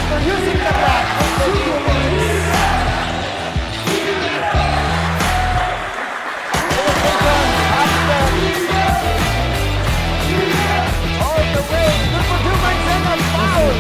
after using the bat for 2 minutes. All the way, good for 2 points and a foul.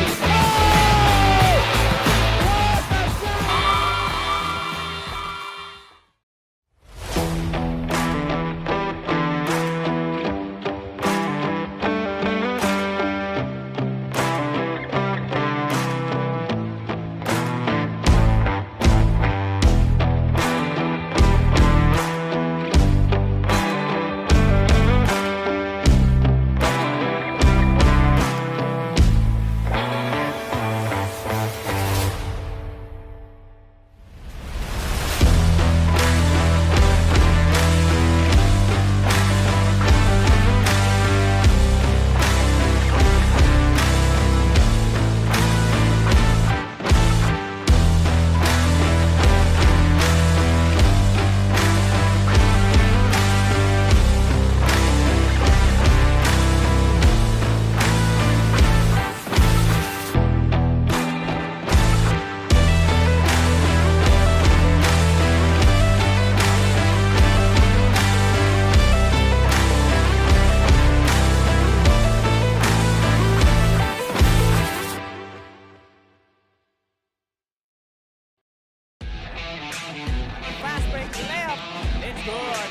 Fast break layup. It's good.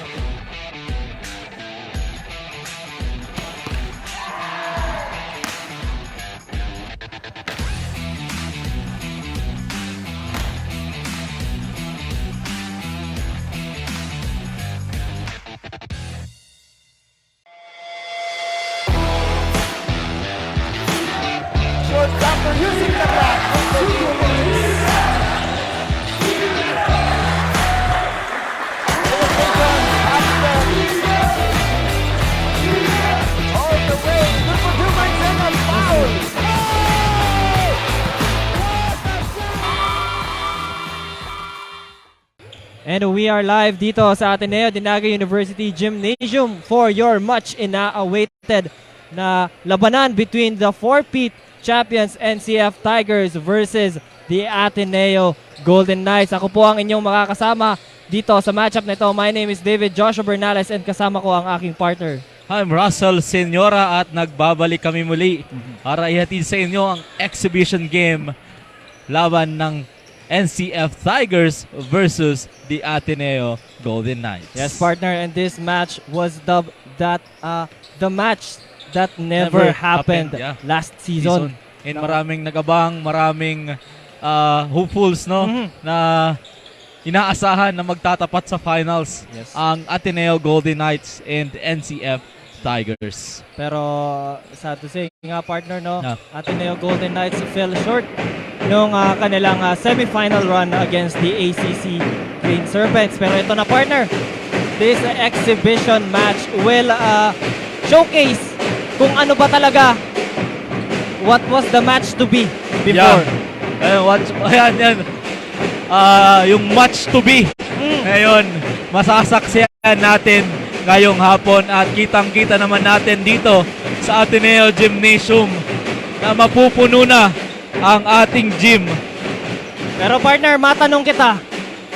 Short after using the bat for 2 minutes. All the way, good for 2 points and a foul. And we are live dito sa Ateneo de NAGA University Gymnasium for your much ina-awaited na labanan between the 4-peat champions NCF Tigers versus the Ateneo Golden Knights. Ako po ang inyong makakasama dito sa matchup na ito. My name is David Joshua Bernales and kasama ko ang aking partner. I'm Russell Senyora at nagbabalik kami muli para ihatid sa inyo ang exhibition game laban ng NCF Tigers versus the Ateneo Golden Knights. Yes, partner, and this match was dubbed the match that never happened last season. And maraming nagabang, maraming hopefuls na inaasahan na magtatapat sa finals ang Ateneo Golden Knights and NCF Tigers. Pero sad to say nga partner, Ateneo Golden Knights fell short nung kanilang semifinal run against the ACC Green Serpents. Pero ito na partner, this exhibition match will showcase kung ano ba talaga what was the match to be before. Yung match to be ngayon masasaksihan natin ngayong hapon at kitang-kita naman natin dito sa Ateneo Gymnasium na mapupuno na ang ating gym. Pero partner, matanong kita,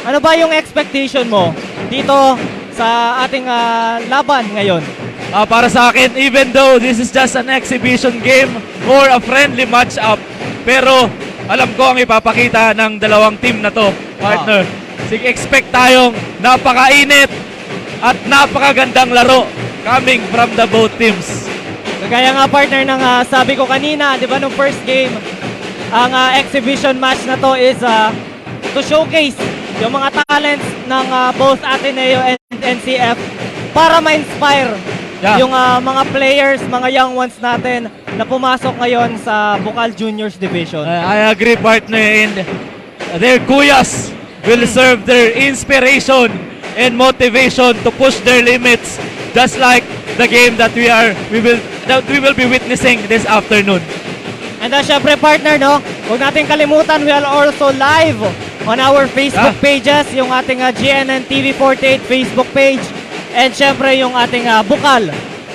ano ba yung expectation mo dito sa ating laban ngayon? Para sa akin, even though this is just an exhibition game or a friendly match-up, pero alam ko ang ipapakita ng dalawang team na to, partner. Sige, expect tayong napakainit at napakagandang laro coming from the both teams. Kagaya nga partner ng sabi ko kanina, di ba, nung first game, ang exhibition match na to is to showcase yung mga talents ng both Ateneo and NCF para ma-inspire yung mga players, mga young ones natin na pumasok ngayon sa Bucal Juniors Division. I agree, partner, and their kuyas will serve their inspiration and motivation to push their limits, just like the game that we will be witnessing this afternoon. And syempre partner, huwag natin kalimutan, we are also live on our Facebook pages, yung ating GNN TV 48 Facebook page, and syempre yung ating Bucal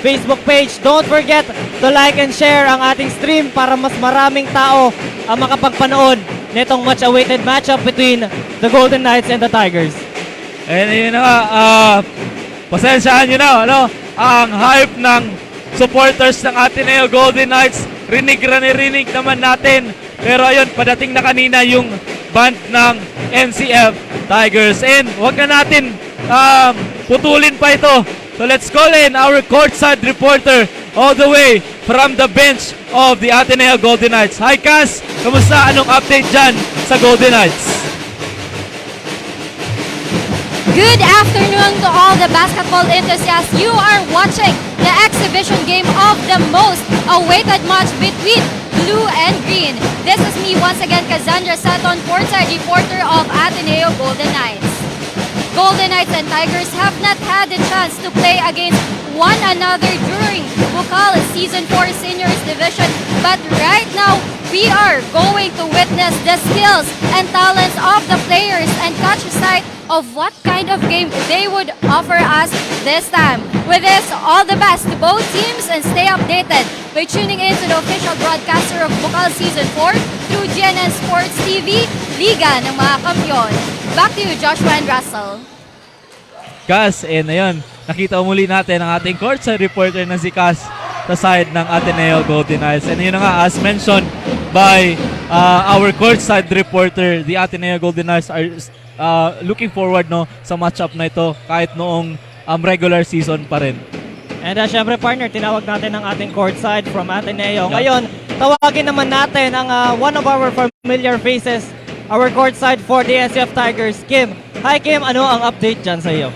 Facebook page. Don't forget to like and share ang ating stream para mas maraming tao ang makapagpanood nitong much-awaited matchup between the Golden Knights and the Tigers. And yun na nga, pasensyahan nyo na, ano, ang hype ng supporters ng Ateneo Golden Knights. Rinig naman natin. Pero ayun, padating na kanina yung band ng NCF Tigers. And wag na natin putulin pa ito. So let's call in our courtside reporter all the way from the bench of the Ateneo Golden Knights. Hi Cass, kamusta? Anong update dyan sa Golden Knights? Good afternoon to all the basketball enthusiasts. You are watching the exhibition game of the most awaited match between blue and green. This is me once again, Cassandra Saton, courtside reporter of Ateneo Golden Knights. Golden Knights and Tigers have not had the chance to play against one another during Bucal Season 4 Seniors Division, but right now we are going to witness the skills and talents of the players and catch sight of what kind of game they would offer us this time. With this, all the best to both teams and stay updated by tuning in to the official broadcaster of Bucal Season 4 through GNN Sports TV, Liga ng mga Kampiyon. Back to you, Joshua and Russell. Cass, and ayun, nakita muli natin ang ating courtside reporter na si Cass sa side ng Ateneo Golden Knights. And yun na nga, as mentioned by our courtside reporter, the Ateneo Golden Knights are looking forward sa matchup na ito kahit noong regular season pa rin. And syempre partner, tinawag natin ang ating courtside from Ateneo. Ngayon, tawagin naman natin ang one of our familiar faces, our courtside for the NCF Tigers, Kim. Hi Kim, ano ang update dyan sa iyo?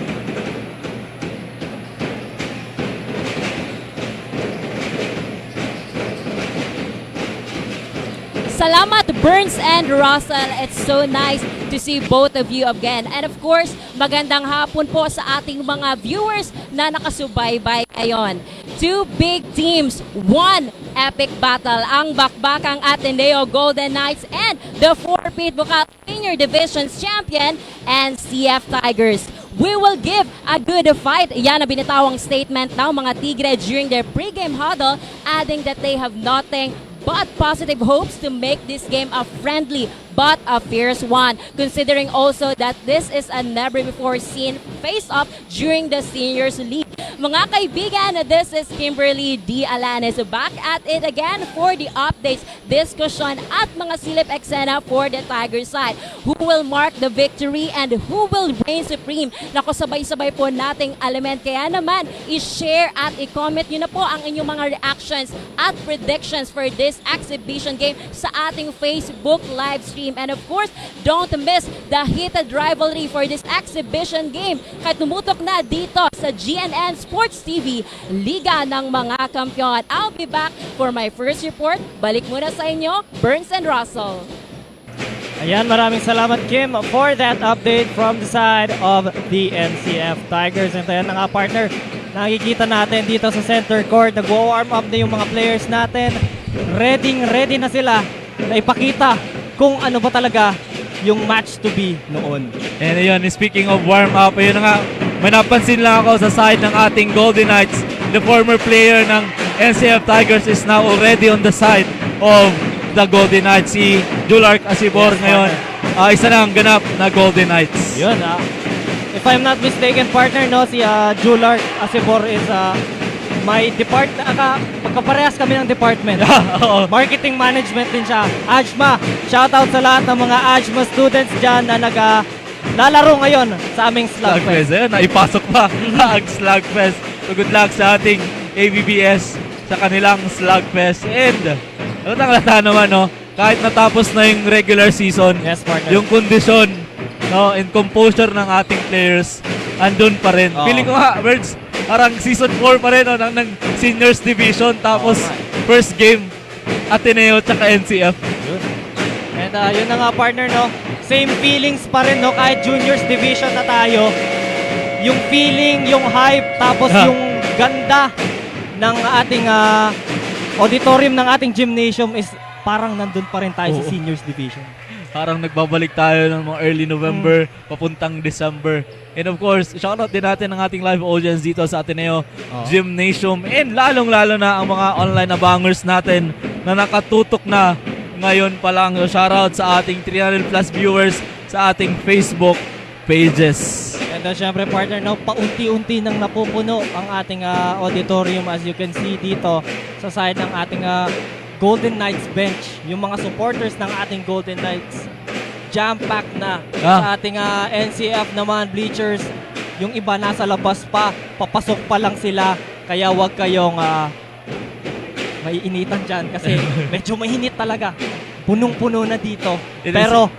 Salamat Burns and Russell. It's so nice to see both of you again. And of course, magandang hapon po sa ating mga viewers na nakasubaybay ngayon. Two big teams, one epic battle. Ang bakbakang Ateneo Golden Knights and the 4-peat Bucal Senior Divisions champion NCF Tigers. We will give a good fight. Yan ang binitawang statement ng mga Tigre during their pregame huddle, adding that they have nothing but positive hopes to make this game a friendly but a fierce one, considering also that this is a never before seen face-off during the Seniors League. Mga kaibigan, this is Kimberly D. Alanes back at it again for the updates, discussion at mga silip eksena for the Tiger side. Who will mark the victory and who will reign supreme? Naku, sabay-sabay po nating element. Kaya naman, i-share at i-comment nyo na po ang inyong mga reactions at predictions for this exhibition game sa ating Facebook live stream. And of course, don't miss the heated rivalry for this exhibition game. Kaya tumutok na dito sa GNN Sports TV, Liga ng mga Kampiyon. I'll be back for my first report. Balik muna sa inyo, Burns and Russell. Ayan, maraming salamat Kim for that update from the side of the NCF Tigers. And ayan na nga partner, nakikita natin dito sa center court, nag-warm up na yung mga players natin. Ready na sila na ipakita kung ano ba talaga yung match to be noon. And ayun, speaking of warm-up, ayun na nga, may napansin lang ako sa side ng ating Golden Knights. The former player ng NCF Tigers is now already on the side of the Golden Knights. Si Julark Asibor ngayon, isa na ang ganap na Golden Knights. Yun, if I'm not mistaken partner, si Julark Asibor is may pagkaparehas kami ng department. Marketing management din siya. AJMA, shoutout sa lahat ng mga AJMA students dyan na naglalaro ngayon sa aming Slugfest. Ayun, naipasok pa ang Slugfest. So good luck sa ating ABBS sa kanilang Slugfest. And latang-lata naman, kahit natapos na yung regular season, yes, partner, yung kondisyon and composure ng ating players andun pa rin. Feeling ko nga, Birds, parang season 4 pa rin ng Seniors Division, tapos first game Ateneo tsaka NCF. Yun. And yun na nga partner, same feelings pa rin, kahit Juniors Division na tayo. Yung feeling, yung hype, tapos yung ganda ng ating auditorium ng ating gymnasium is parang nandun pa rin tayo sa Seniors Division. Parang nagbabalik tayo ng mga early November, papuntang December. And of course, shoutout din natin ang ating live audience dito sa Ateneo Gymnasium. And lalong-lalo na ang mga online abangers natin na nakatutok na ngayon pa lang. Shoutout sa ating 300 plus viewers sa ating Facebook pages. And syempre partner, no, paunti-unti nang napupuno ang ating auditorium as you can see dito sa side ng ating Golden Knights bench. Yung mga supporters ng ating Golden Knights jam-packed na sa ating NCF naman bleachers. Yung iba nasa labas pa, papasok pa lang sila. Kaya wag kayong maiinitan dyan kasi medyo mainit talaga. Punong-puno na dito. Pero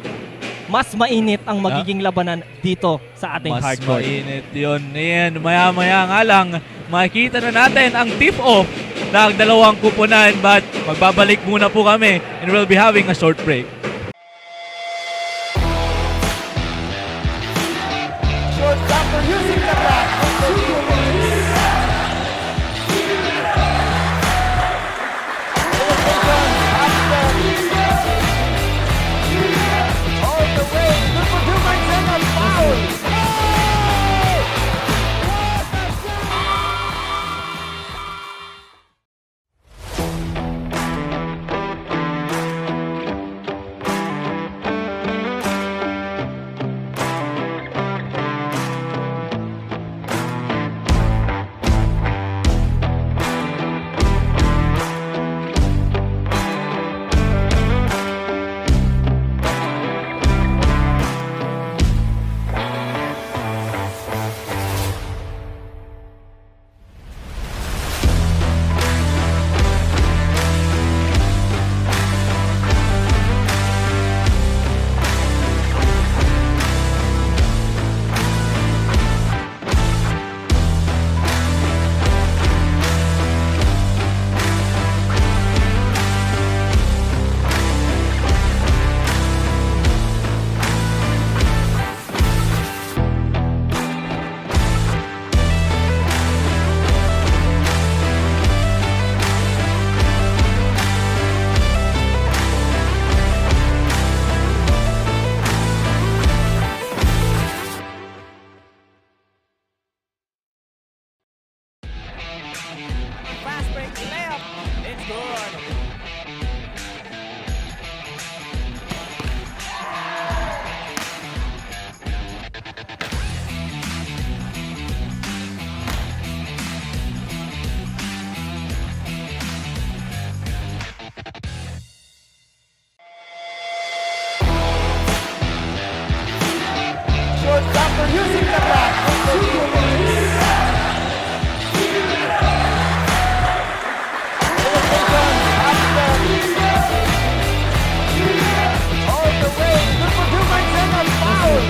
mas mainit ang magiging labanan dito sa ating hardcore. Mas mainit yun. Ayan, maya-maya nga lang, makikita na natin ang tip-off ng dalawang kupunan. But magbabalik muna po kami and we'll be having a short break. Shortstopper using the bat. All the way. Good for 2 points and a foul. Fast break left. It's good. Shortstopper using the bat. All the way. Good for 2 points and a foul.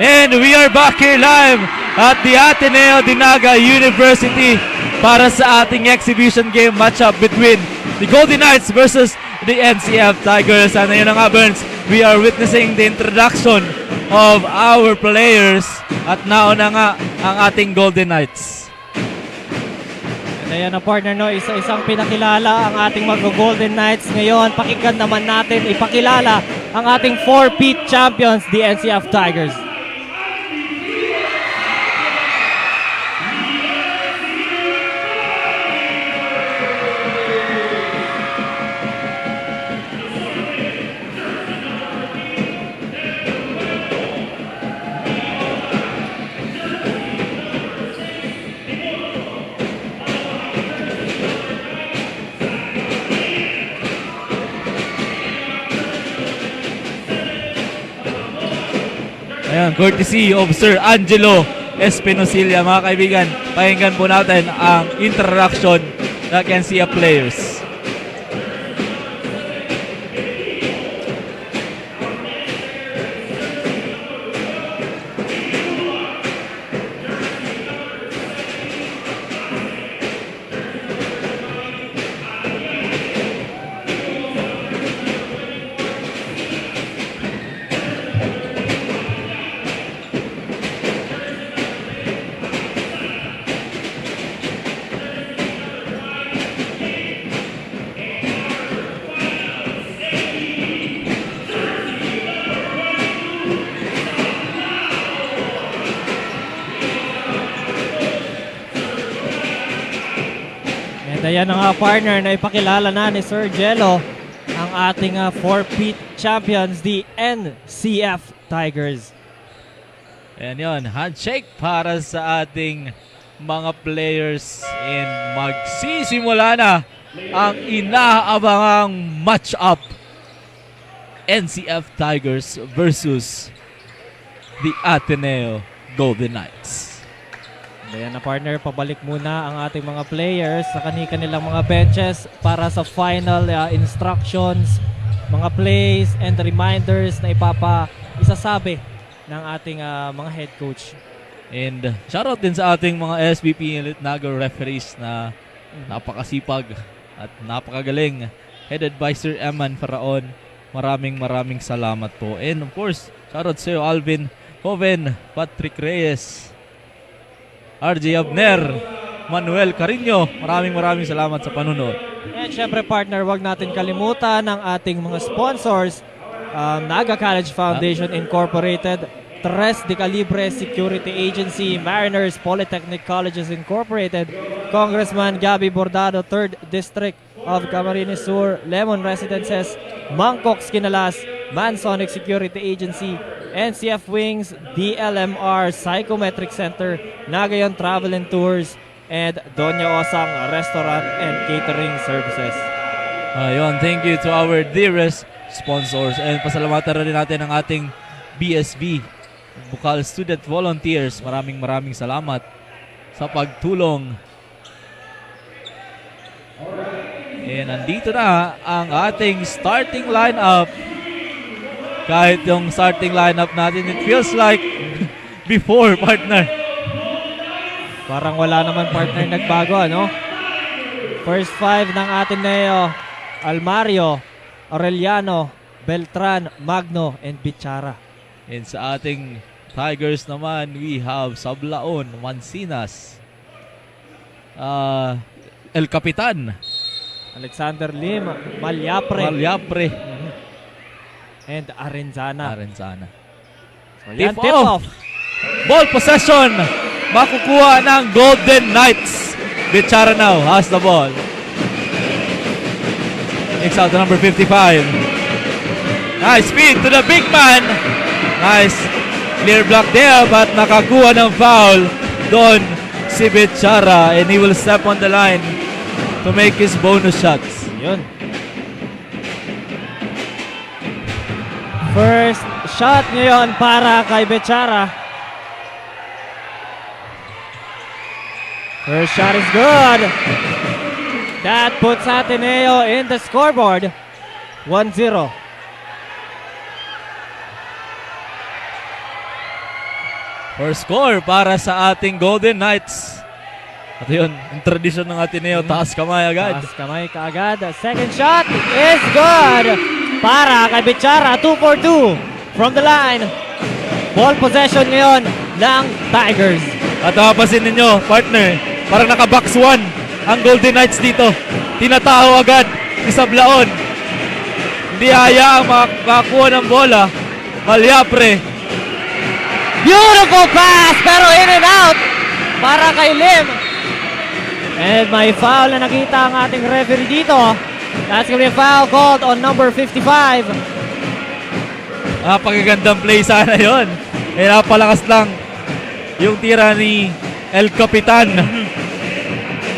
And we are back here live at the Ateneo de NAGA University para sa ating exhibition game matchup between the Golden Knights versus the NCF Tigers. And ayun na nga, Burns, we are witnessing the introduction of our players at nauna nga ang ating Golden Knights. And ayan na partner, no, isa-isang pinakilala ang ating mag-Golden Knights. Ngayon, pakinggan naman natin ipakilala ang ating 4-peat champions, the NCF Tigers. Ayan, courtesy of Sir Angelo Espinosilla. Mga kaibigan, pakinggan po natin ang introduction ng NCF players. ayan na nga partner na ipakilala na ni Sir Jello ang ating 4-peat champions, the NCF Tigers. Ayan yun, handshake para sa ating mga players and magsisimula na ang inaabangang match-up. NCF Tigers versus the ATENEO Golden Knights. Ayan na partner, pabalik muna ang ating mga players sa kanilang mga benches para sa final instructions, mga plays and reminders na isasabi ng ating mga head coach. And shoutout din sa ating mga SBP Elite NAGA referees na napakasipag at napakagaling, headed by Sir Eman Faraon. Maraming salamat po. And of course, shoutout sa iyo Alvin Joven, Patrick Reyes, RJ Abner, Manuel Carino. Maraming salamat sa panunod. And syempre partner, wag natin kalimutan ang ating mga sponsors, NAGA College Foundation Incorporated, Tres de Calibre Security Agency, Mariners Polytechnic Colleges Incorporated, Congressman Gabby Bordado, 3rd District of Camarines Sur, Lemon Residences, Mangkok Skinalas, Mansonic Security Agency, NCF Wings, DLMR Psychometric Center, Nagayon Travel and Tours, and Doña Osang Restaurant and Catering Services. Ayun, thank you to our dearest sponsors. And pasalamatan rin natin ang ating BSB, Bucal Student Volunteers. Maraming salamat sa pagtulong. And nandito na ang ating starting lineup. Kahit yung starting lineup natin, it feels like before, partner. Parang wala naman partner nagbago, ano? First 5 ng Ateneo: Almario, Aureliano, Beltran, Magno, and Bichara. And sa ating Tigers naman, we have Sablaon, Mancinas, El Capitan, Alexander Lim, Malyapre, and Arenzana. So yan, tip off. Ball possession. Makukuha ng Golden Knights. Bichara now has the ball. Kicks out to number 55. Nice speed to the big man. Nice clear block there, but nakakuha ng foul doon si Bichara, and he will step on the line to make his bonus shots. Yun. First shot ngayon para kay Bichara. First shot is good. That puts Ateneo in the scoreboard. 1-0. First score para sa ating Golden Knights. At yun, ang tradisyon ng Ateneo, taas kamay agad. Taas kamay kaagad. Second shot is good para kay Bichara. 2 for 2 from the line. Ball possession ngayon ng Tigers. At mapapansin ninyo, partner, parang naka-box 1 ang Golden Knights dito. Tinataho agad ni Sablaon. Hindi hayaang makakuha ng bola. Malyapre. Beautiful pass, pero in and out para kay Lim. And may foul na nakita ang ating referee dito. That's gonna be a foul called on number 55. Napakagandang play sana yon. Eh, napalakas lang yung tira ni El Capitan.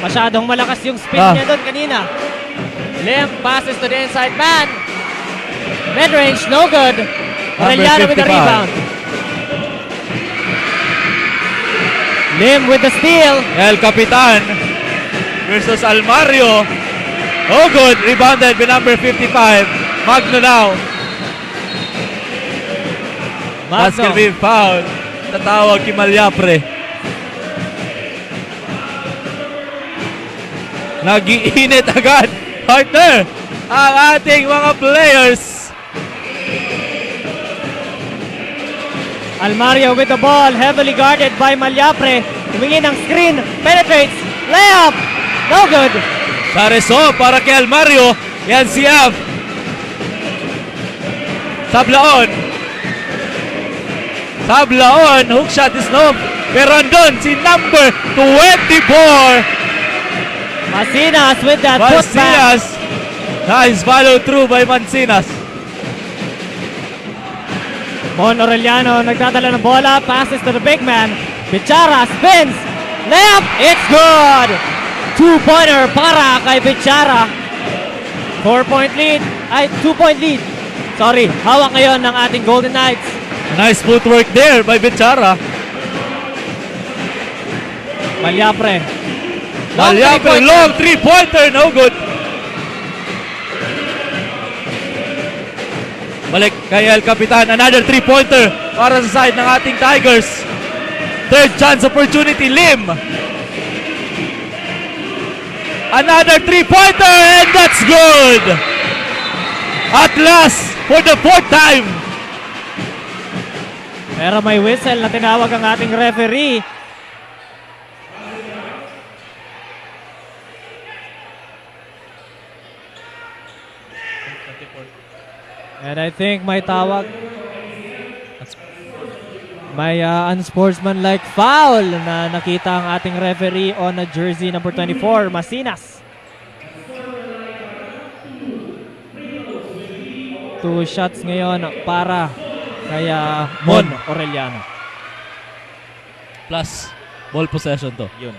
Masyadong malakas yung spin niya doon kanina. Lim passes to the inside man. Mid-range, no good. Aureliano with the rebound. Lim with the steal. El Capitan versus Almario. Oh, good. Rebounded by number 55. Magno now. That's gonna be foul. Tatawag kay Malyapre. Nag-iinit agad, partner, ang ating mga players. Almario with the ball, heavily guarded by Malyapre. Tumingin ng screen, penetrates, layup, no good. Sareso para kay Almario, yan si Av. Sablaon, hook shot is no. Pero andun si number 24. Masinas with that putback. Mancinas. Nice follow through by Mancinas. Mon Aureliano nagdadala ng bola. Passes to the big man. Bichara spins. Layup. It's good. 2-pointer para kay Bichara. 4-point lead. Ay, 2-point lead. Sorry. Hawak ngayon ng ating Golden Knights. Nice footwork there by Bichara. Malyapre. Malyapre, long three-pointer, no good. Balik kay El Capitan, another three-pointer para sa side ng ating Tigers. Third chance opportunity, Lim. Another three-pointer and that's good. At last, for the fourth time. Pero may whistle na tinawag ang ating referee. And I think may tawag. May unsportsmanlike foul na nakita ang ating referee on a jersey number 24, Masinas. 2 shots ngayon para kay Mon Aureliano. Plus, ball possession to. Yun.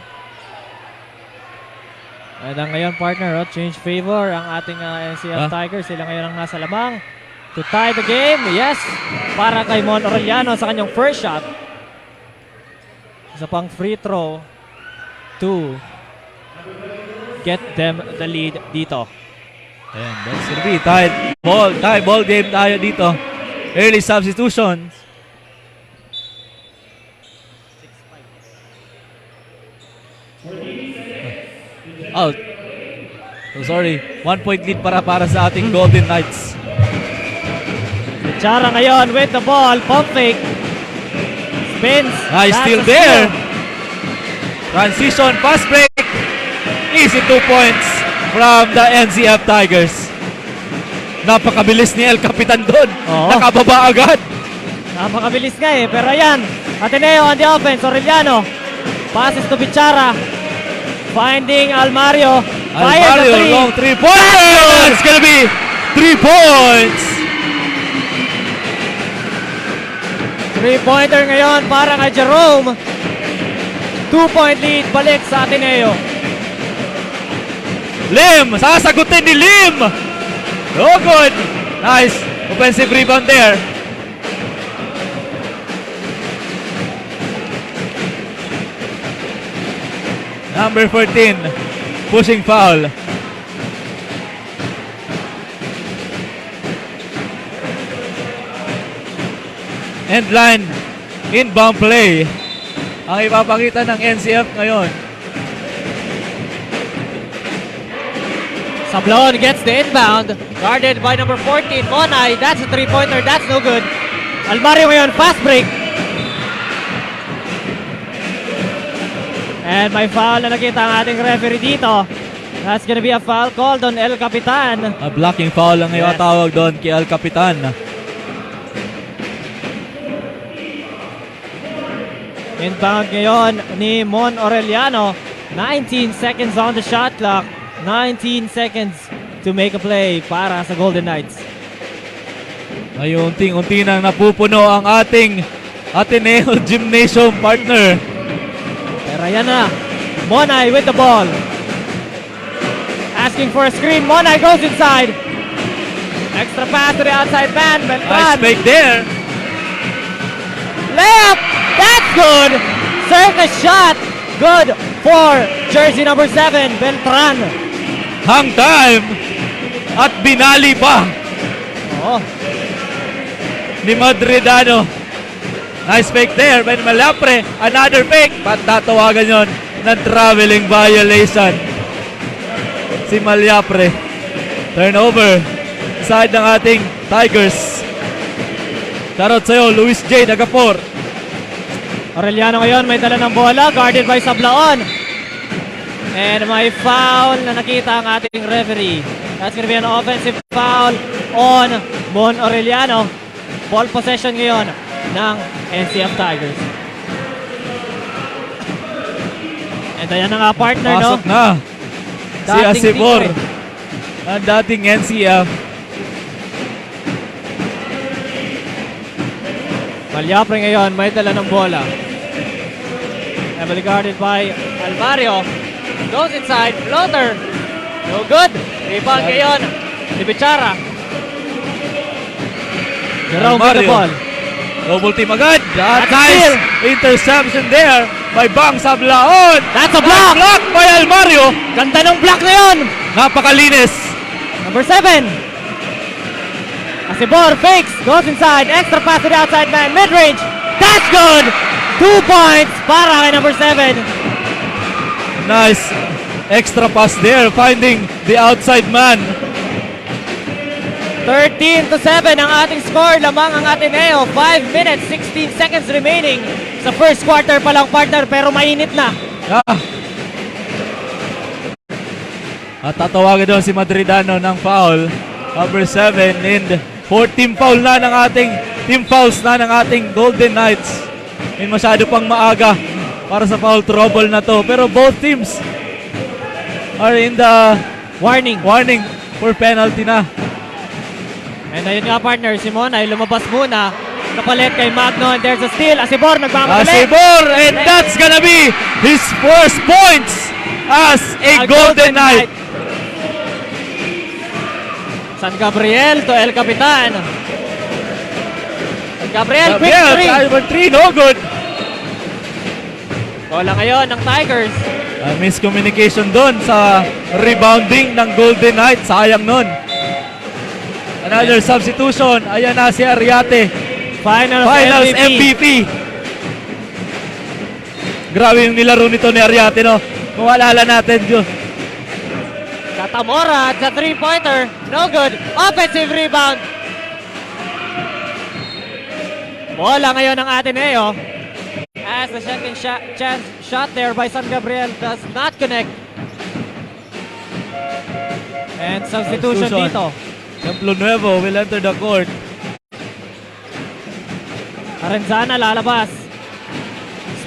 And ngayon partner, change favor ang ating NCF Tigers. Sila ngayon ang nasa lamang to tie the game. Yes, para kay Mon Aureliano sa kanyang first shot. Isa pang free throw to get them the lead dito. And that's gonna be tie ball game tayo dito. Early substitutions. Out. So sorry. 1-point lead para sa ating Golden Knights. Chara ngayon with the ball. Pump fake. Spins. Nice steal there. Transition, fast break. Easy 2 points from the NCF Tigers. Napakabilis ni El Capitan doon. Oo. Nakababa agad. Napakabilis nga eh. Pero ayan, Ateneo on the offense. Aureliano. Passes to Bichara. Finding Almario. Fires the Almario, three. long 3-pointer. It's gonna be 3 points. 3-pointer ngayon para kay Jerome. 2-point lead balik sa Ateneo. Lim, sasagutin ni Lim. Oh, good. Nice offensive rebound there. Number 14, pushing foul. End line, inbound play. Ang ipapakita ng NCF ngayon. Sablon gets the inbound. Guarded by number 14, Monay. That's a 3-pointer. That's no good. Almario ngayon, fast break. And may foul na nakita ang ating referee dito. That's gonna be a foul called on El Capitan. A blocking foul ang tawag doon kay El Capitan. Inbound ngayon ni Mon Aureliano. 19 seconds on the shot clock. 19 seconds to make a play para sa Golden Knights. Ay, unting-unti nang napupuno ang ating Ateneo Gymnasium partner. Pero yan na. Monay with the ball. Asking for a screen. Monay goes inside. Extra pass to the outside man. Nice Beltran. fake there. Layup. That's good. Circus shot. Good for jersey number 7, Beltran. Hang time. At binali pa Oh, ni Madridano. Nice fake there by Malapre. Another fake. Patatawagan yon ng traveling violation. Si Malyapre. Turnover. Side ng ating Tigers. Tarot sa'yo, Luis J. Nagapor. Aureliano ngayon may dala ng bola. Guarded by Sablaon. And may foul na nakita ang ating referee. That's gonna be an offensive foul on Mon Aureliano. Ball possession ngayon ng NCF Tigers. And ayan na nga partner, Pasok no? na. Si Asibor, ang dating NCF. Malyapre ngayon, may dala ng bola. Heavily guarded by Alvario. Goes inside, floater. No good. Rebound ngayon. Si Bichara. Jerome with the Alvario. ball. Double team agad. That's Nice steal. interception there by Bang Sablaon. That's a block. Block by Alvario. Ganda ng block na yun. Napakalinis. Number 7. Asibor fakes. Goes inside. Extra pass to the outside man. Mid-range. That's good. 2 points para kay number 7. Nice extra pass there, finding the outside man. 13-7 ang ating score. Lamang ang Ateneo. 5 minutes, 16 seconds remaining. Sa first quarter pa lang, partner, pero mainit na. Ah. At tatawagan doon si Madridano ng foul. Number 7 and 4 team foul na ng ating team fouls na ng ating Golden Knights. And masyado pang maaga para sa foul trouble na to. Pero both teams are in the Warning. for penalty na. And ayun nga, partner, Simon ay lumabas muna. Kapalit kay Magno, and there's a steal. Asibor nagmamadali. Asibor, and that's gonna be his first points as a Golden Knight. San Gabriel to El Capitan. Gabriel, quick three. Number 3, no good. Bola ngayon ng Tigers. Miscommunication doon sa rebounding ng Golden Knights. Sayang nun. Another substitution. Ayan na si Ariate. Finals MVP. Grabe yung nilaro nito ni Ariate, no? Kung alala natin yun. Katamora at sa 3-pointer. No good. Offensive rebound. Bola ngayon ng Ateneo. As the second shot there by San Gabriel does not connect. And substitution dito. Templo Nuevo will enter the court. Arenzana lalabas.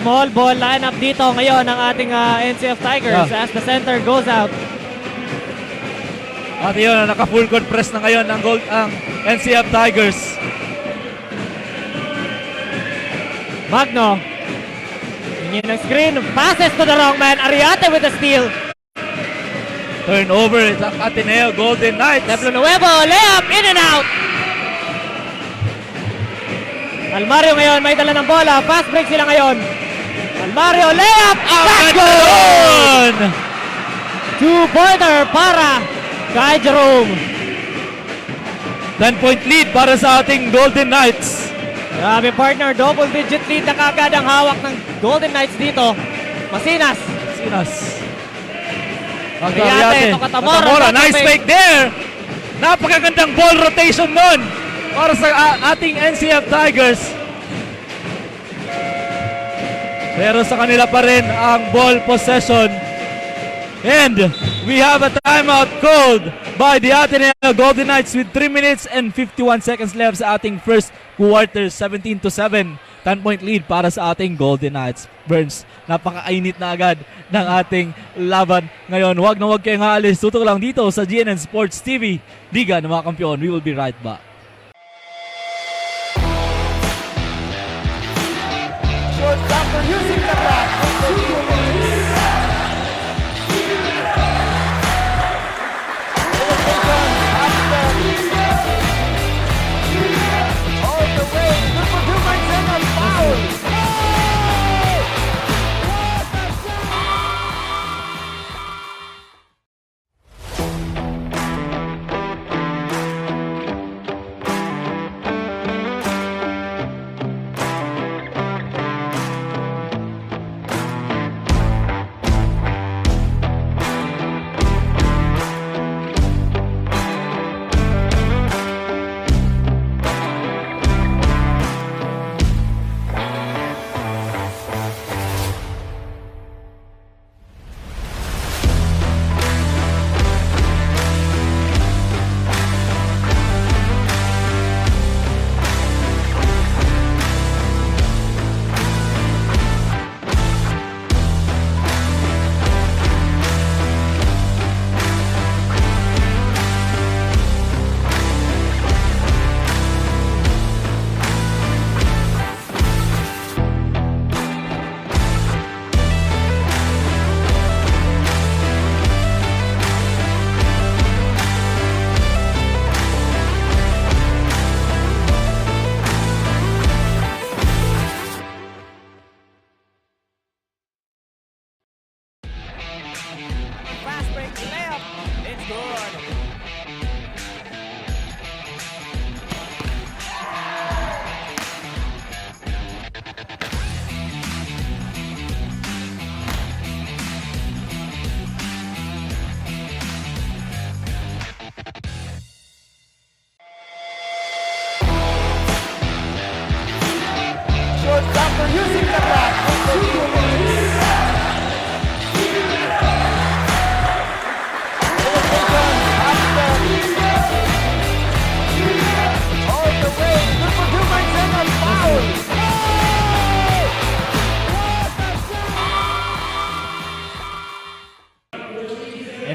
Small ball lineup dito ngayon ng ating NCF Tigers as the center goes out. At yun, naka-full court press na ngayon ang NCF Tigers. Magno. Hingin ng screen. Passes to the wrong man. Ariate with the steal. Turnover sa Ateneo Golden Knights. Templo Nuevo. Layup. In and out. Almario ngayon may dala ng bola. Fast break sila ngayon. Almario. Layup. That's good. 2-pointer para kay Jerome. 10-point lead para sa ating Golden Knights. Grabe, partner. Double-digit lead na kagad ang hawak ng Golden Knights dito. Masinas. Ariate, Katamora, nice fake there. Napakagandang ball rotation nun para sa ating NCF Tigers. Pero sa kanila pa rin ang ball possession. And we have a timeout called by the Ateneo Golden Knights with 3 minutes and 51 seconds left sa ating first quarter. 17-7. 10-point lead para sa ating Golden Knights. Burns, napakainit na agad ng ating laban ngayon. Huwag na huwag kayong haalis. Tutok lang dito sa GNN Sports TV. Liga ng mga Kampiyon. We will be right back. Shortstopper using the block. All the way. Good for 2 points and a foul.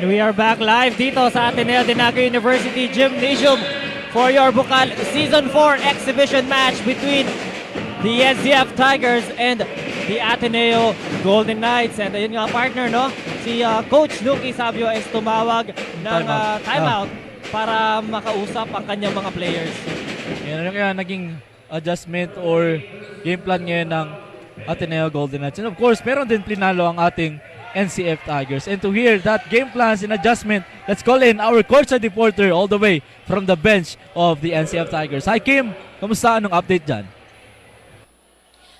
And we are back live dito sa Ateneo de NAGA University Gymnasium for your Bucal Season 4 exhibition match between the NCF Tigers and the Ateneo Golden Knights. And ayun nga partner, no? Si Coach Nuki Sabio is tumawag ng timeout para makausap ang kanyang mga players. Yan yung kaya naging adjustment or game plan ngayon ng Ateneo Golden Knights. And of course, meron din plinalo ang ating NCF Tigers. And to hear that game plans and adjustment, let's call in our courtside reporter all the way from the bench of the NCF Tigers. Hi Kim, kamusta? Anong update dyan?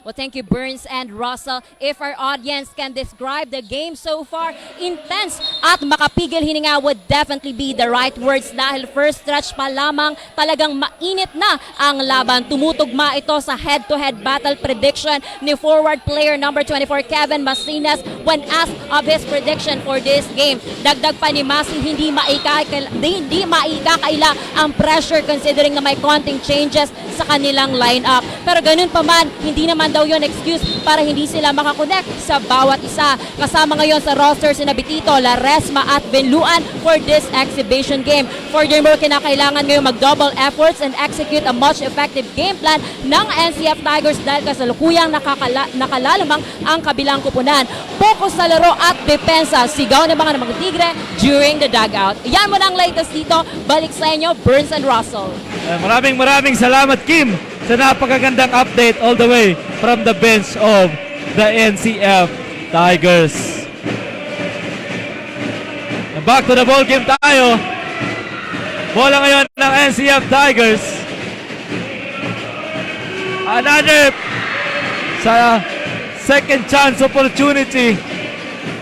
Well, thank you, Burns and Russell. If our audience can describe the game so far, intense at makapigil hininga would definitely be the right words dahil first stretch pa lamang talagang mainit na ang laban. Tumutugma ito sa head-to-head battle prediction ni forward player number 24 Kevin Masinas when asked of his prediction for this game. Dagdag pa ni Masi, hindi maikakaila ang pressure considering na may konting changes sa kanilang lineup. Pero ganun pa man, hindi naman daw yon excuse para hindi sila makakonect sa bawat isa. Kasama ngayon sa roster si Bitito, Laresma at Benluan for this exhibition game. Furthermore, kinakailangan ngayon mag-double efforts and execute a much effective game plan ng NCF Tigers dahil kasalukuyang nakalalamang ang kabilang kupunan. Focus sa laro at depensa, sigaw ng mga Tigre during the dugout. Yan mo na ang latest dito. Balik sa inyo, Burns and Russell. Maraming salamat Kim sa napakagandang update all the way from the bench of the NCF Tigers. Back to the ball game tayo. Bola ngayon ng NCF Tigers. Another sa second chance opportunity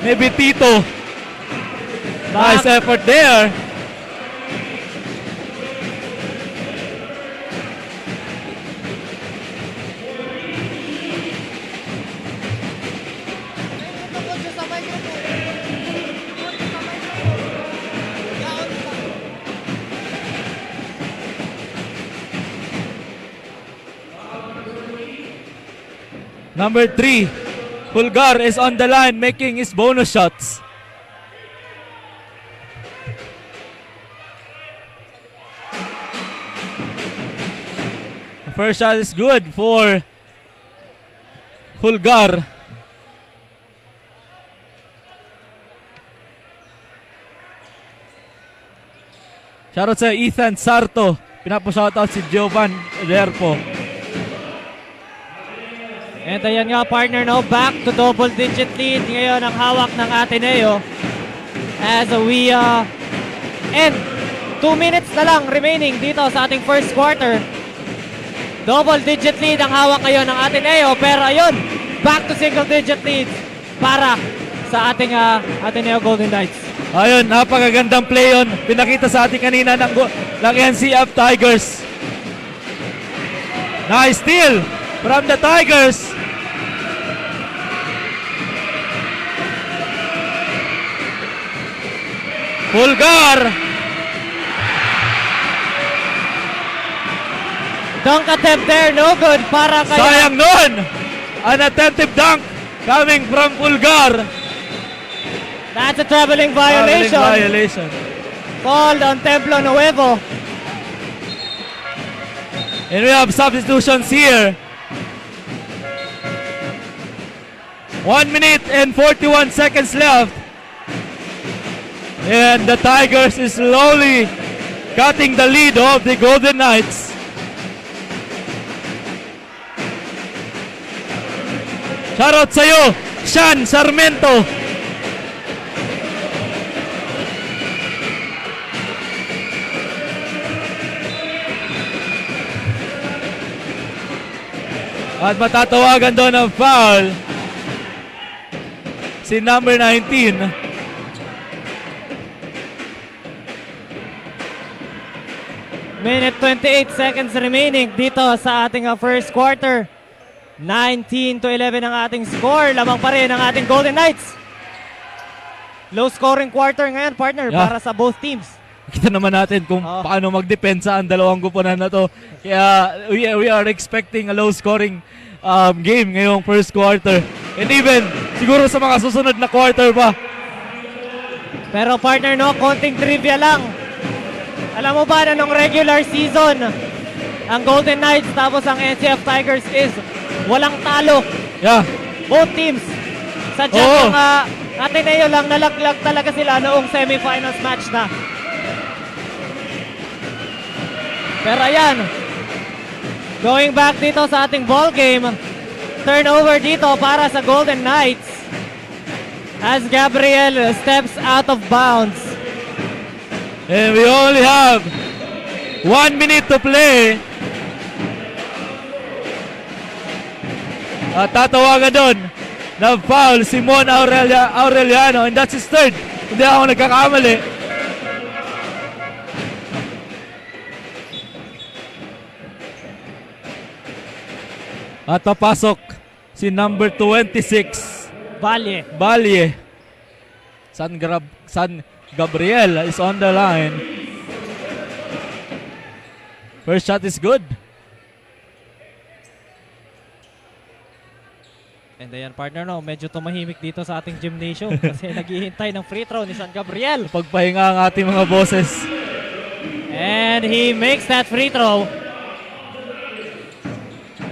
ni Bitito. Nice effort there. Number 3, Pulgar is on the line making his bonus shots. The first shot is good for Pulgar. Shoutout sa Ethan Sarto. Pinapo-shoutout si Jovan Lerpo. And ayan nga partner, no, back to double digit lead ngayon ang hawak ng Ateneo as we end 2 minutes na lang remaining dito sa ating first quarter. Double digit lead ang hawak ngayon ng Ateneo, pero ayun, back to single digit lead para sa ating Ateneo Golden Knights. Ayun, napakagandang play yun. Pinakita sa ating kanina ng NCF Tigers. Nice steal from the Tigers. Pulgar. Dunk attempt there, no good para kay... Sayang nun. An attempted dunk coming from Pulgar. That's a traveling violation. Called on Templo Nuevo. And we have substitutions here. 1 minute and 41 seconds left. And the Tigers is slowly cutting the lead of the Golden Knights. Shoutout sa'yo, Sean Sarmiento. At matatawagan doon ng foul si number 19. Minute 28 seconds remaining dito sa ating first quarter. 19-11 ang ating score. Lamang pa rin ang ating Golden Knights. Low scoring quarter ngayon, partner, para sa both teams. Kita naman natin kung paano magdepensa ang dalawang kupunan na to. Kaya we are expecting a low scoring game ngayong first quarter. And even siguro sa mga susunod na quarter pa. Pero partner, no, konting trivia lang. Alam mo ba na nung regular season, ang Golden Knights tapos ang NCF Tigers is walang talo. Yeah. Both teams. Sadyang Ateneo lang nalaglag talaga sila noong semifinals match na. Pero ayan, going back dito sa ating ball game, turnover dito para sa Golden Knights as Gabriel steps out of bounds. And we only have 1 minute to play. At tatawagan doon na foul si Mon Aureliano, and that's his third. Hindi ako nagkakamali. At papasok si number 26, Balye. San Gabriel is on the line. First shot is good. And ayan partner, no, medyo tumahimik dito sa ating gymnasium kasi naghihintay ng free throw ni San Gabriel. Pagpahinga ang ating mga boses. And he makes that free throw.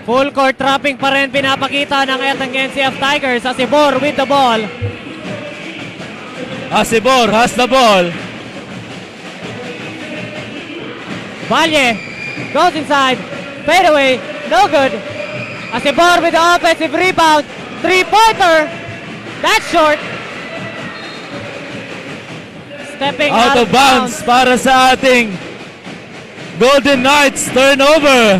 Full court trapping pa rin pinapakita ng etang NCF Tigers. Asibor with the ball. Asibor has the ball. Valle goes inside. Fade away. No good. Asibor with the offensive rebound. Three-pointer. That's short. Stepping Out of bounds para sa ating Golden Knights. Turnover.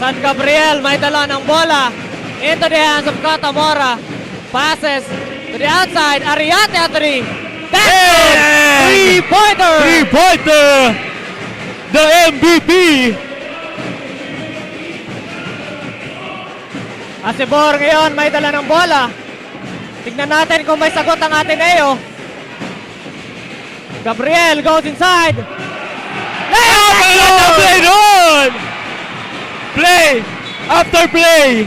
San Gabriel may dala ng bola into the hands of Katamora. Passes to the outside. Ariate at three. That's three-pointer. Three-pointer. The MVP. Asibor ngayon may dala ng bola. Tignan natin kung may sagot ang Ateneo. Gabriel goes inside. Play after play,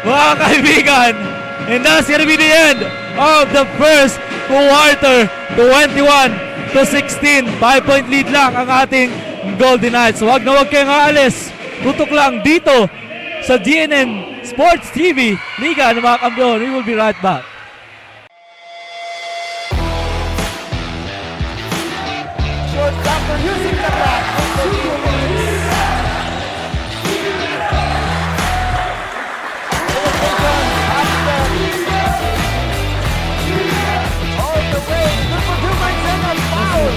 mga kaibigan. And that's gonna be the end of the first quarter. 21-16. 5-point lead lang ang ating Golden Knights. Huwag na huwag kayong aalis. Tutok lang dito sa GNN Sports TV, Liga ng mga Kampiyon. We will be right back. Shortstop for using the clock. All the way. Number 2 makes in a foul.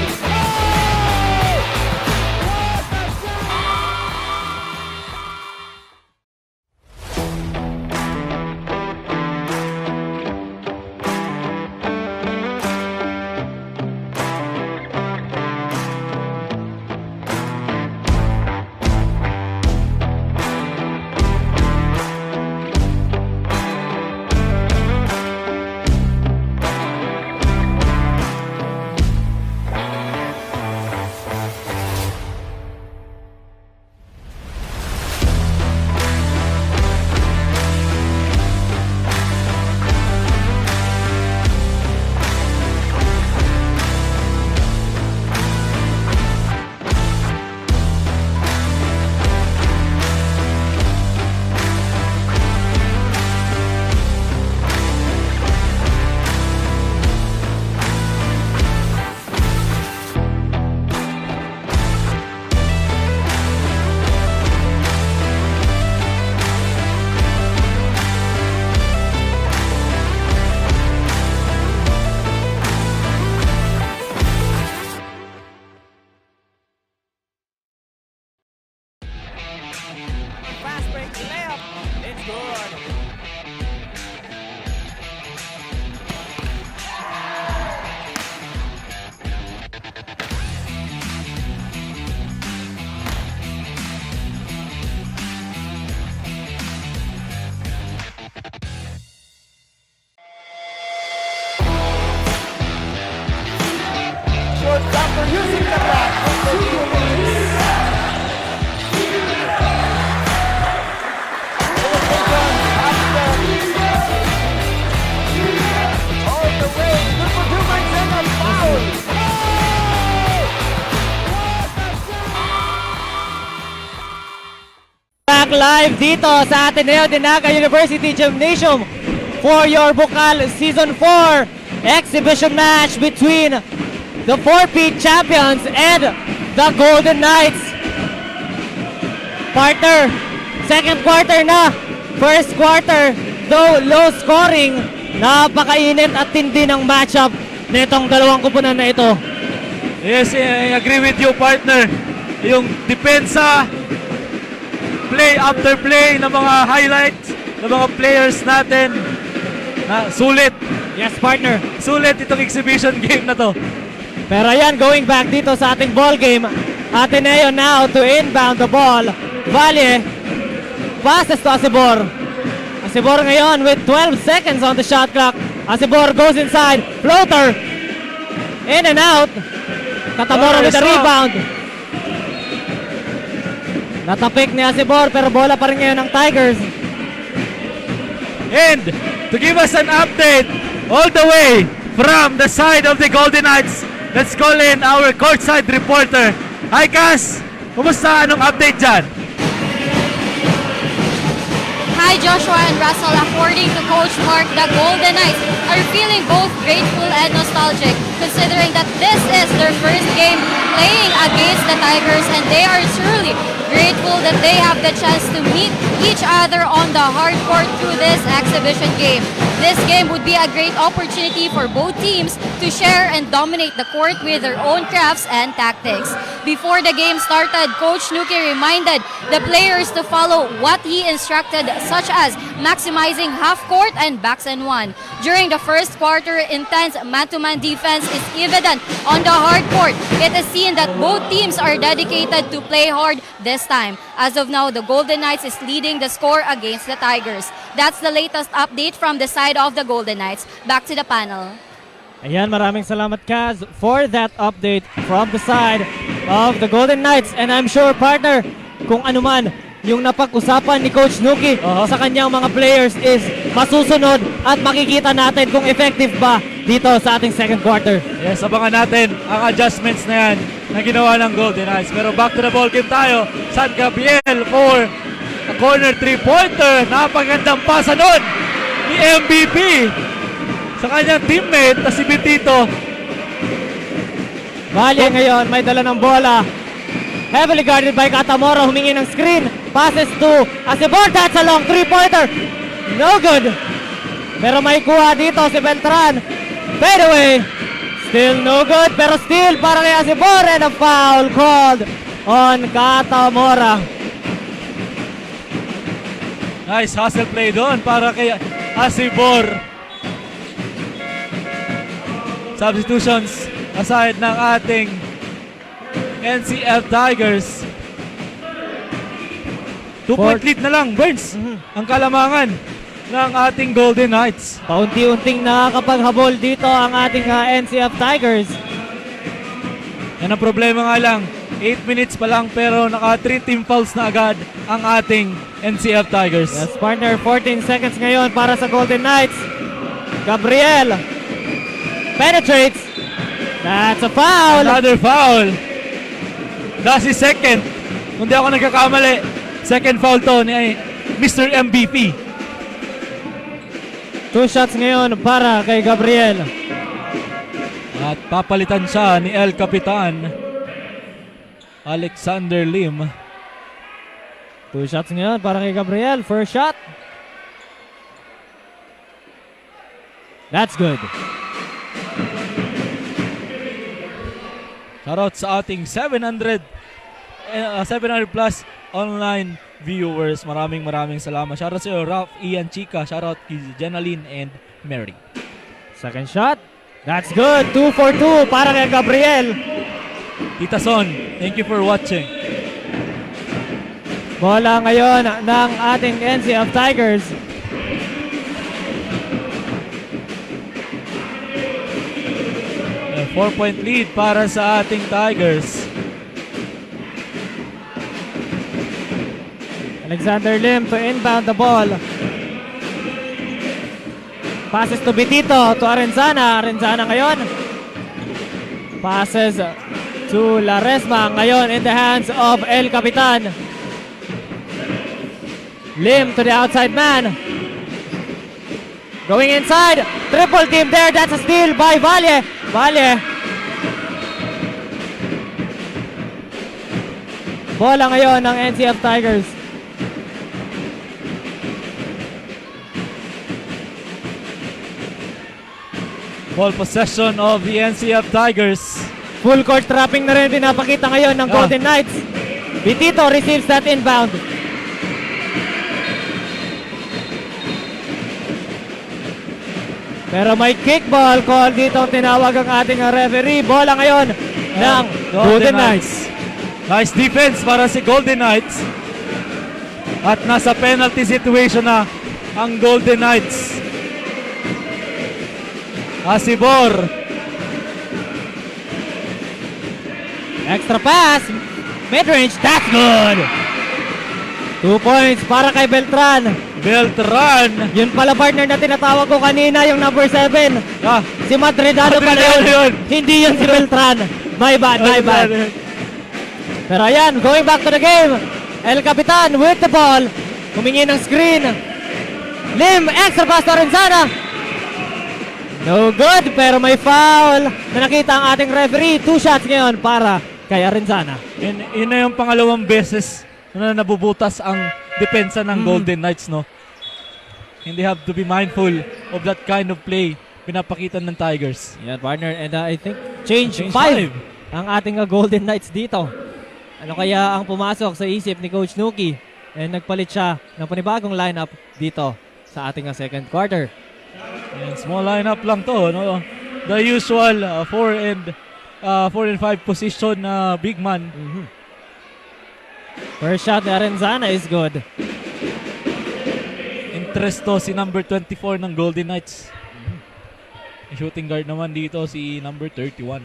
Fast break layup. It's good. Shortstop for using the clock. live dito sa Ateneo de NAGA University Gymnasium for your Bucal Season 4 exhibition match between the 4P champions and the Golden Knights. Partner, second quarter na. First quarter, though low scoring, napakainit at tindi ng matchup nitong dalawang kupunan na ito. Yes, I agree with you, partner. Yung depensa, play after play ng mga highlights ng mga players natin, sulit. Yes, partner. Sulit itong exhibition game na to. Pero ayan, going back dito sa ating ball game, Ateneo now to inbound the ball. Valle passes to Asibor. Asibor ngayon with 12 seconds on the shot clock. Asibor goes inside, floater, in and out. Katamora with the rebound. Natapik ni Asibor pero bola pa rin ngayon ng Tigers. And to give us an update all the way from the side of the Golden Knights, let's call in our courtside reporter. Hi Cass! Kumusta? Anong update dyan? Hi Joshua and Russell, according to Coach Mark, the Golden Knights are feeling both grateful and nostalgic considering that this is their first game playing against the Tigers, and they are truly grateful that they have the chance to meet each other on the hard court through this exhibition game. This game would be a great opportunity for both teams to share and dominate the court with their own crafts and tactics. Before the game started, Coach Nuki reminded the players to follow what he instructed, such as maximizing half court and backs and one. During the first quarter, intense man-to-man defense is evident on the hard court. It is seen that both teams are dedicated to play hard this time. As of now, the Golden Knights is leading the score against the Tigers. That's the latest update from the side of the Golden Knights. Back to the panel. Ayan, maraming salamat Kaz for that update from the side of the Golden Knights. And I'm sure, partner, kung ano man yung napag-usapan ni Coach Nuki sa kanyang mga players is masusunod at makikita natin kung effective ba dito sa ating second quarter. Yes, abangan natin ang adjustments na yan na ginawa ng Golden Knights. Pero back to the ball game tayo. San Gabriel for a corner three-pointer. Napagandang pasa nun ni MVP sa kanyang teammate na si Betito. Valle ngayon may dala ng bola. Heavily guarded by Katamora, humingi ng screen. Passes to Asibor, that's a long three-pointer. No good. Pero may kuha dito si Beltran. Fade away. Still no good, pero still para kay Asibor, and a foul called on Katamora. Nice hustle play doon para kay Asibor. Substitutions aside ng ating NCF Tigers. 2-point lead na lang, Burns, ang kalamangan ng ating Golden Knights. Paunti-unting nakakapaghabol dito ang ating NCF Tigers. Yan ang problema nga lang, 8 minutes pa lang pero naka 3 team fouls na agad ang ating NCF Tigers. Yes, partner, 14 seconds ngayon para sa Golden Knights. Gabriel penetrates. That's a foul. Another foul. That's his second. Kung di ako nagkakamali, second foul to ni Mr. MVP. 2 shots ngayon para kay Gabriel. At papalitan siya ni El Capitan Alexander Lim. 2 shots ngayon para kay Gabriel. First shot. That's good. Shoutout sa ating 700 plus online viewers. Maraming salamat. Shoutout sa iyo, Ralph, Ian, Chica. Shoutout kay Jenaline and Mary. Second shot. That's good. 2 for 2 para kay Gabriel. Tita Son, thank you for watching. Bola ngayon ng ating NCF Tigers. A 4-point lead para sa ating Tigers. Alexander Lim to inbound the ball. Passes to Betito, to Arenzana. Arenzana ngayon. Passes to Laresma ngayon in the hands of El Capitan. Lim to the outside man. Going inside. Triple team there. That's a steal by Valle. Valle. Bola ngayon ng NCF Tigers. Ball possession of the NCF Tigers. Full court trapping na rin pinapakita ngayon ng Golden Knights. Bitito receives that inbound. Pero may kickball call dito tinawag ang ating referee. Bola ngayon ng Golden Knights. Nice defense para si Golden Knights. At nasa penalty situation na ang Golden Knights. Asibor. Extra pass. Mid-range. That's good. 2 points para kay Beltran. Beltran. Yun pala partner na tinatawag ko kanina, yung number 7. Si Madridano pala yun. Hindi yun si Beltran. My bad, my bad. Pero ayan, going back to the game. El Capitan with the ball. Humingi ng screen. Lim, extra pass to Renzana. No good, pero may foul na nakita ang ating referee. 2 shots ngayon para kay Renzana. Yun na yung pangalawang beses na nabubutas ang depensa ng Golden Knights, no? And they have to be mindful of that kind of play pinapakita ng Tigers. Yan, partner. And I think change 5 ang ating Golden Knights dito. Ano kaya ang pumasok sa isip ni Coach Nuki? And nagpalit siya ng panibagong lineup dito sa ating second quarter. And small lineup lang to, no? The usual 4 and 5 position big man. First shot ni Arenzana is good. Interest to si number 24 ng Golden Knights. Shooting guard naman dito si number 31.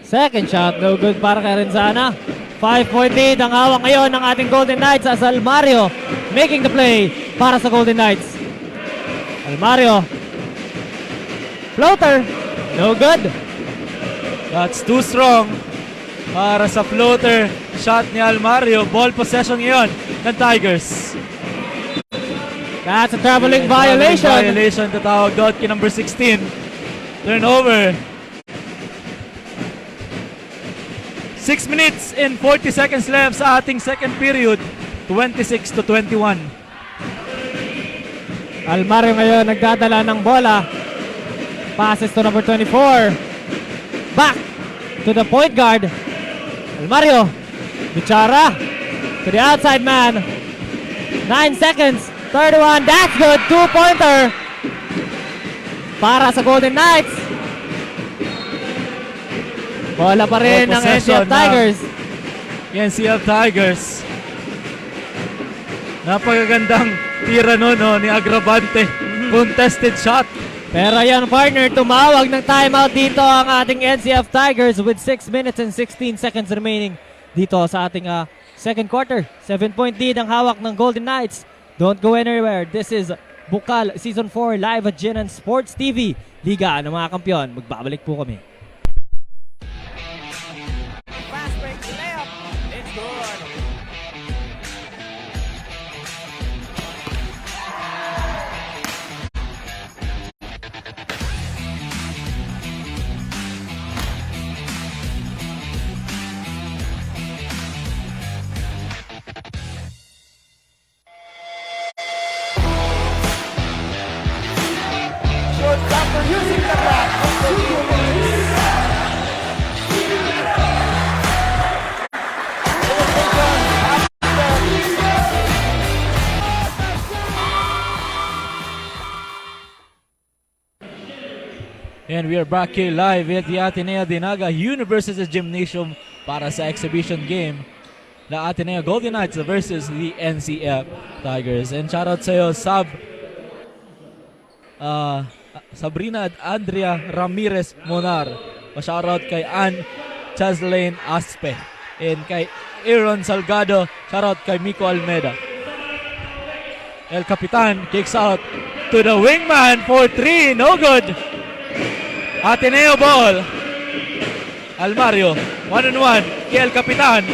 Second shot, no good para kay Arenzana. 5-point lead ang hawak ngayon ng ating Golden Knights as Almario making the play para sa Golden Knights. Almario. Floater. No good. That's too strong para sa floater shot ni Almario. Ball possession ngayon ng Tigers. That's a traveling violation. Violation tatawag doon kay number 16. Turnover. 6 minutes and 40 seconds left sa ating second period. 26-21. Almario ngayon nagdadala ng bola. Passes to number 24. Back to the point guard. Almario. Bichara. To the outside man. 9 seconds. 31. That's good. 2-pointer. Para sa Golden Knights. Bola pa rin ng NCF Tigers. NCF Tigers. Napakagandang tira no ni Agravante. Contested shot. Pero yan partner, tumawag ng timeout dito ang ating NCF Tigers with 6 minutes and 16 seconds remaining dito sa ating second quarter. 7-point lead ang hawak ng Golden Knights. Don't go anywhere. This is Bucal Season 4 live at Jinan Sports TV. Liga ng mga kampiyon. Magbabalik po kami. Fast break layup. It's good. Shortstopper using the rack. And we are back here live at the ATENEO NAGA University Gymnasium para sa exhibition game na ATENEO Golden Knights versus the NCF Tigers. And shoutout sa iyo, Sabrina at Andrea Ramirez Monar. Shoutout kay Ann Chaslane Aspe. And kay Aaron Salgado. Shoutout kay Miko Almeda. El Capitan kicks out to the wingman for 3. No good. Ateneo ball. Almario, 1-on-1. Kay El Capitan.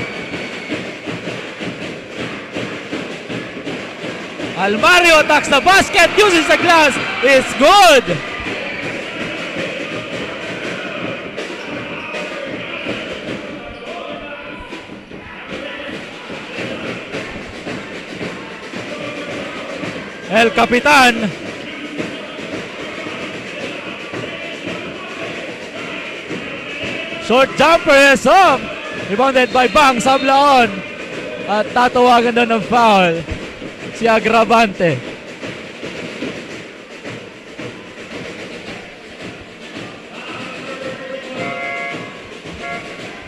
Almario attacks the basket, uses the glass. It's good. El Capitan. Short jumper is up. Rebounded by Bang Sablaon. At tatawagan doon ng foul si Agravante.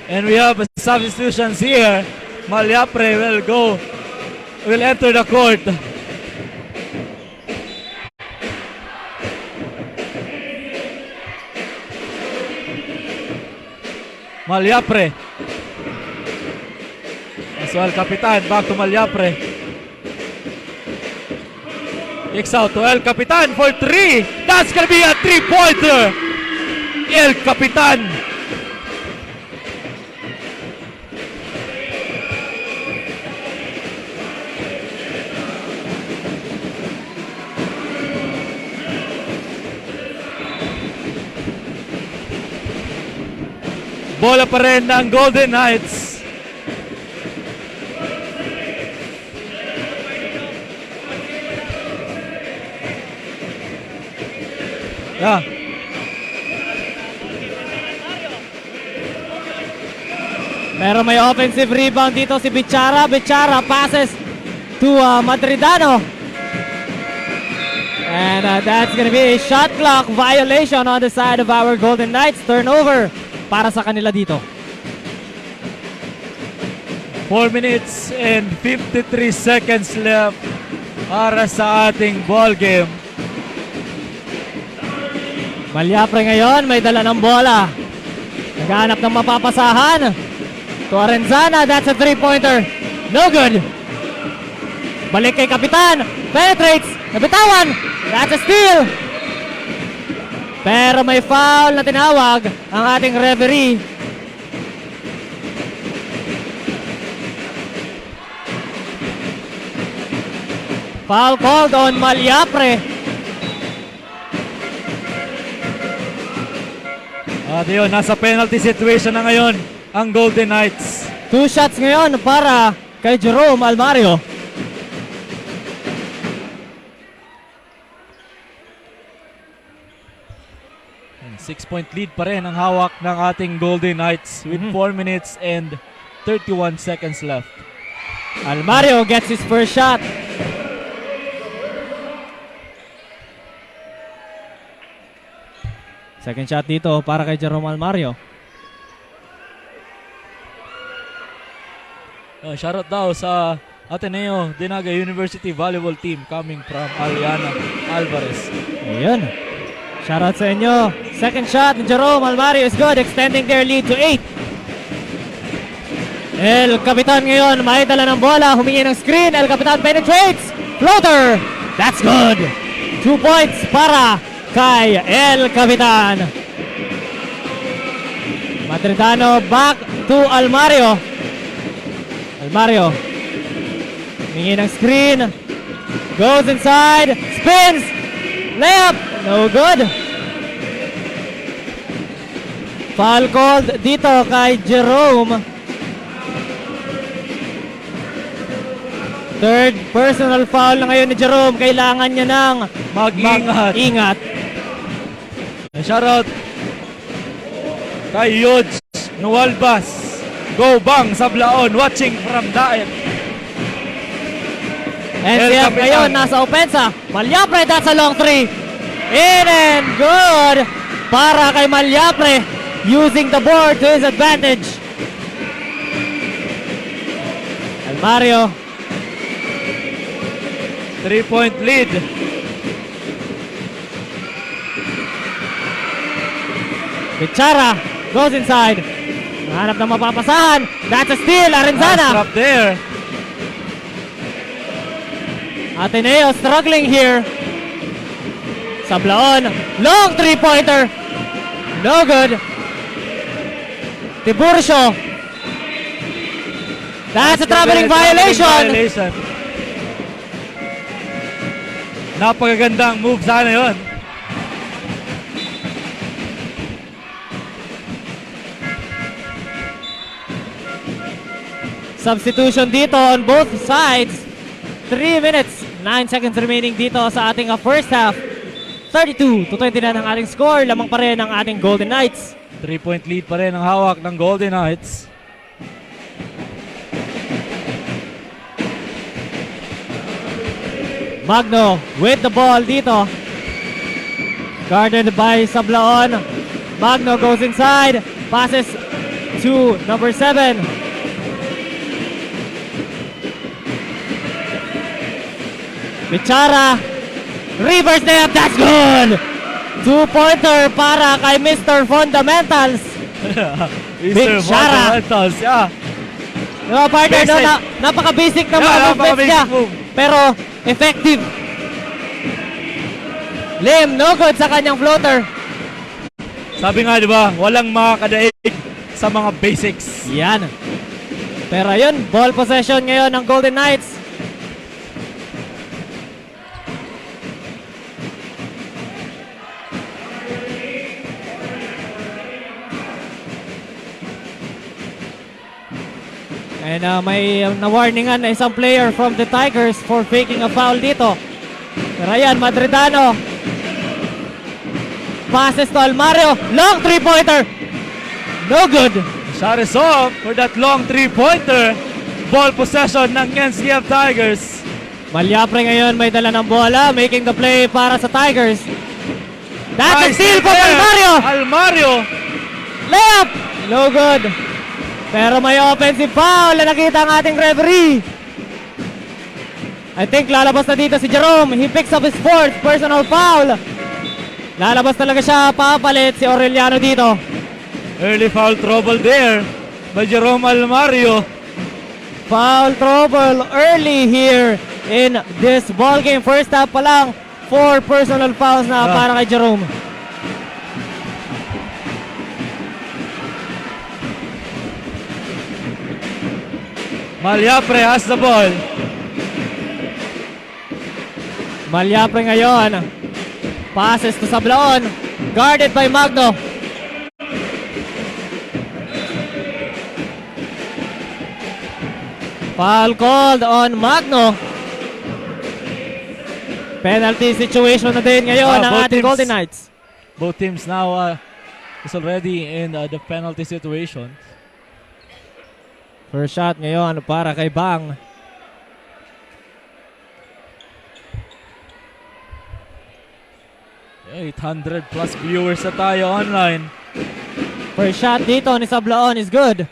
And we have substitutions here. Malyapre will enter the court. Malyapre. So El Capitan, back to Malyapre. Kicks out to El Capitan for 3. That's gonna be a 3-pointer. El Capitan. Bola pa rin ng Golden Knights. Yeah. Pero may offensive rebound dito si Bichara. Bichara passes to Madridano. And that's gonna be a shot clock violation on the side of our Golden Knights. Turnover para sa kanila dito. 4 minutes and 53 seconds left para sa ating ball game. Malyapre ngayon may dala ng bola. Naghahanap ng mapapasahan. To Arenzana, that's a 3-pointer. No good. Balik kay Kapitan. Penetrates. Nabitawan. That's a steal. Pero may foul na tinawag ang ating referee. Foul called on Malyapre. At yun, nasa penalty situation na ngayon ang Golden Knights. 2 shots ngayon para kay Jerome Almario. And 6-point lead pa rin ang hawak ng ating Golden Knights with 4 minutes and 31 seconds left. Almario gets his first shot. Second shot dito para kay Jerome Almario. Shoutout daw sa Ateneo NAGA University Volleyball Team coming from Aliana Alvarez. Ayun. Shoutout sa inyo. Second shot ni Jerome Almario is good, extending their lead to 8. El Capitan ngayon, may dala ng bola, humingi ng screen. El Capitan penetrates. Floater. That's good. 2 points para kay El Capitan. Madridano back to Almario. Almario. Humingi ng screen. Goes inside. Spins. Layup. No good. Foul called dito kay Jerome. Third personal foul na ngayon ni Jerome. Kailangan niya ng mag-ingat. Shoutout kay Yods Nualbas. Go Bang Sablaon watching from Daet. NCF ngayon nasa opensa. Malyapre, that's a long 3. In and good para kay Malyapre, using the board to his advantage. Almario. 3-point lead. Bichara goes inside. Hanap ng mapapasahan. That's a steal. Arenzana. Nice drop there. Ateneo struggling here. Sablaon. Long 3-pointer. No good. Tiburcio. That's a traveling violation. Napakagandang move sana yun. Substitution dito on both sides. 3 minutes, 9 seconds remaining dito sa ating first half. 32-20 na ang ating score. Lamang pa rin ang ating Golden Knights. 3-point lead pa rin ang hawak ng Golden Knights. Magno with the ball dito. Guarded by Sablaon. Magno goes inside. Passes to number 7. Bichara. Reverse layup. That's good! 2-pointer para kay Mr. Fundamentals. Mr. Shara. Fundamentals, yeah. Diba partner, no? Basic. Napaka-basic na Yeah, mga movements napaka-basic niya. move. Pero effective. Lim, no good sa kanyang floater. Sabi nga, di ba, walang makakadaig sa mga basics. Yan. Pero yun, ball possession ngayon ng Golden Knights. And may na-warningan na isang player from the Tigers for faking a foul dito. Pero ayan, Madridano. Passes to Almario. Long 3-pointer. No good. Shot is off for that long 3-pointer. Ball possession ng NCF Tigers. Malyapre ngayon may dala ng bola, making the play para sa Tigers. That's a Nice steal from there. Almario. Almario. Layup. No good. Pero may offensive foul na nakita ang ating referee. I think lalabas na dito si Jerome. He picks up his fourth personal foul. Lalabas talaga siya, papalit si Aureliano dito. Early foul trouble there by Jerome Almario. Foul trouble early here in this ball game. First half pa lang, 4 personal fouls na para kay Jerome. Malyapre has the ball. Malyapre ngayon. Passes to Sablaon. Guarded by Magno. Foul called on Magno. Penalty situation na din ngayon ng both ating teams. Golden Knights. Both teams now is already in the penalty situation. First shot ngayon para kay Bang. Yeah, 800 plus viewers na tayo online. First shot dito ni Sablaon is good.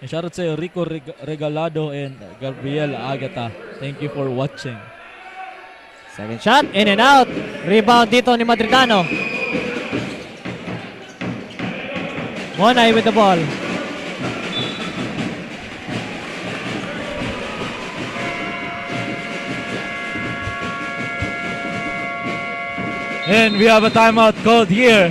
And shout out sa Rico Regalado and Gabriel Agata. Thank you for watching. Second shot, in and out. Rebound dito ni Madridano. Monay with the ball. And we have a timeout called here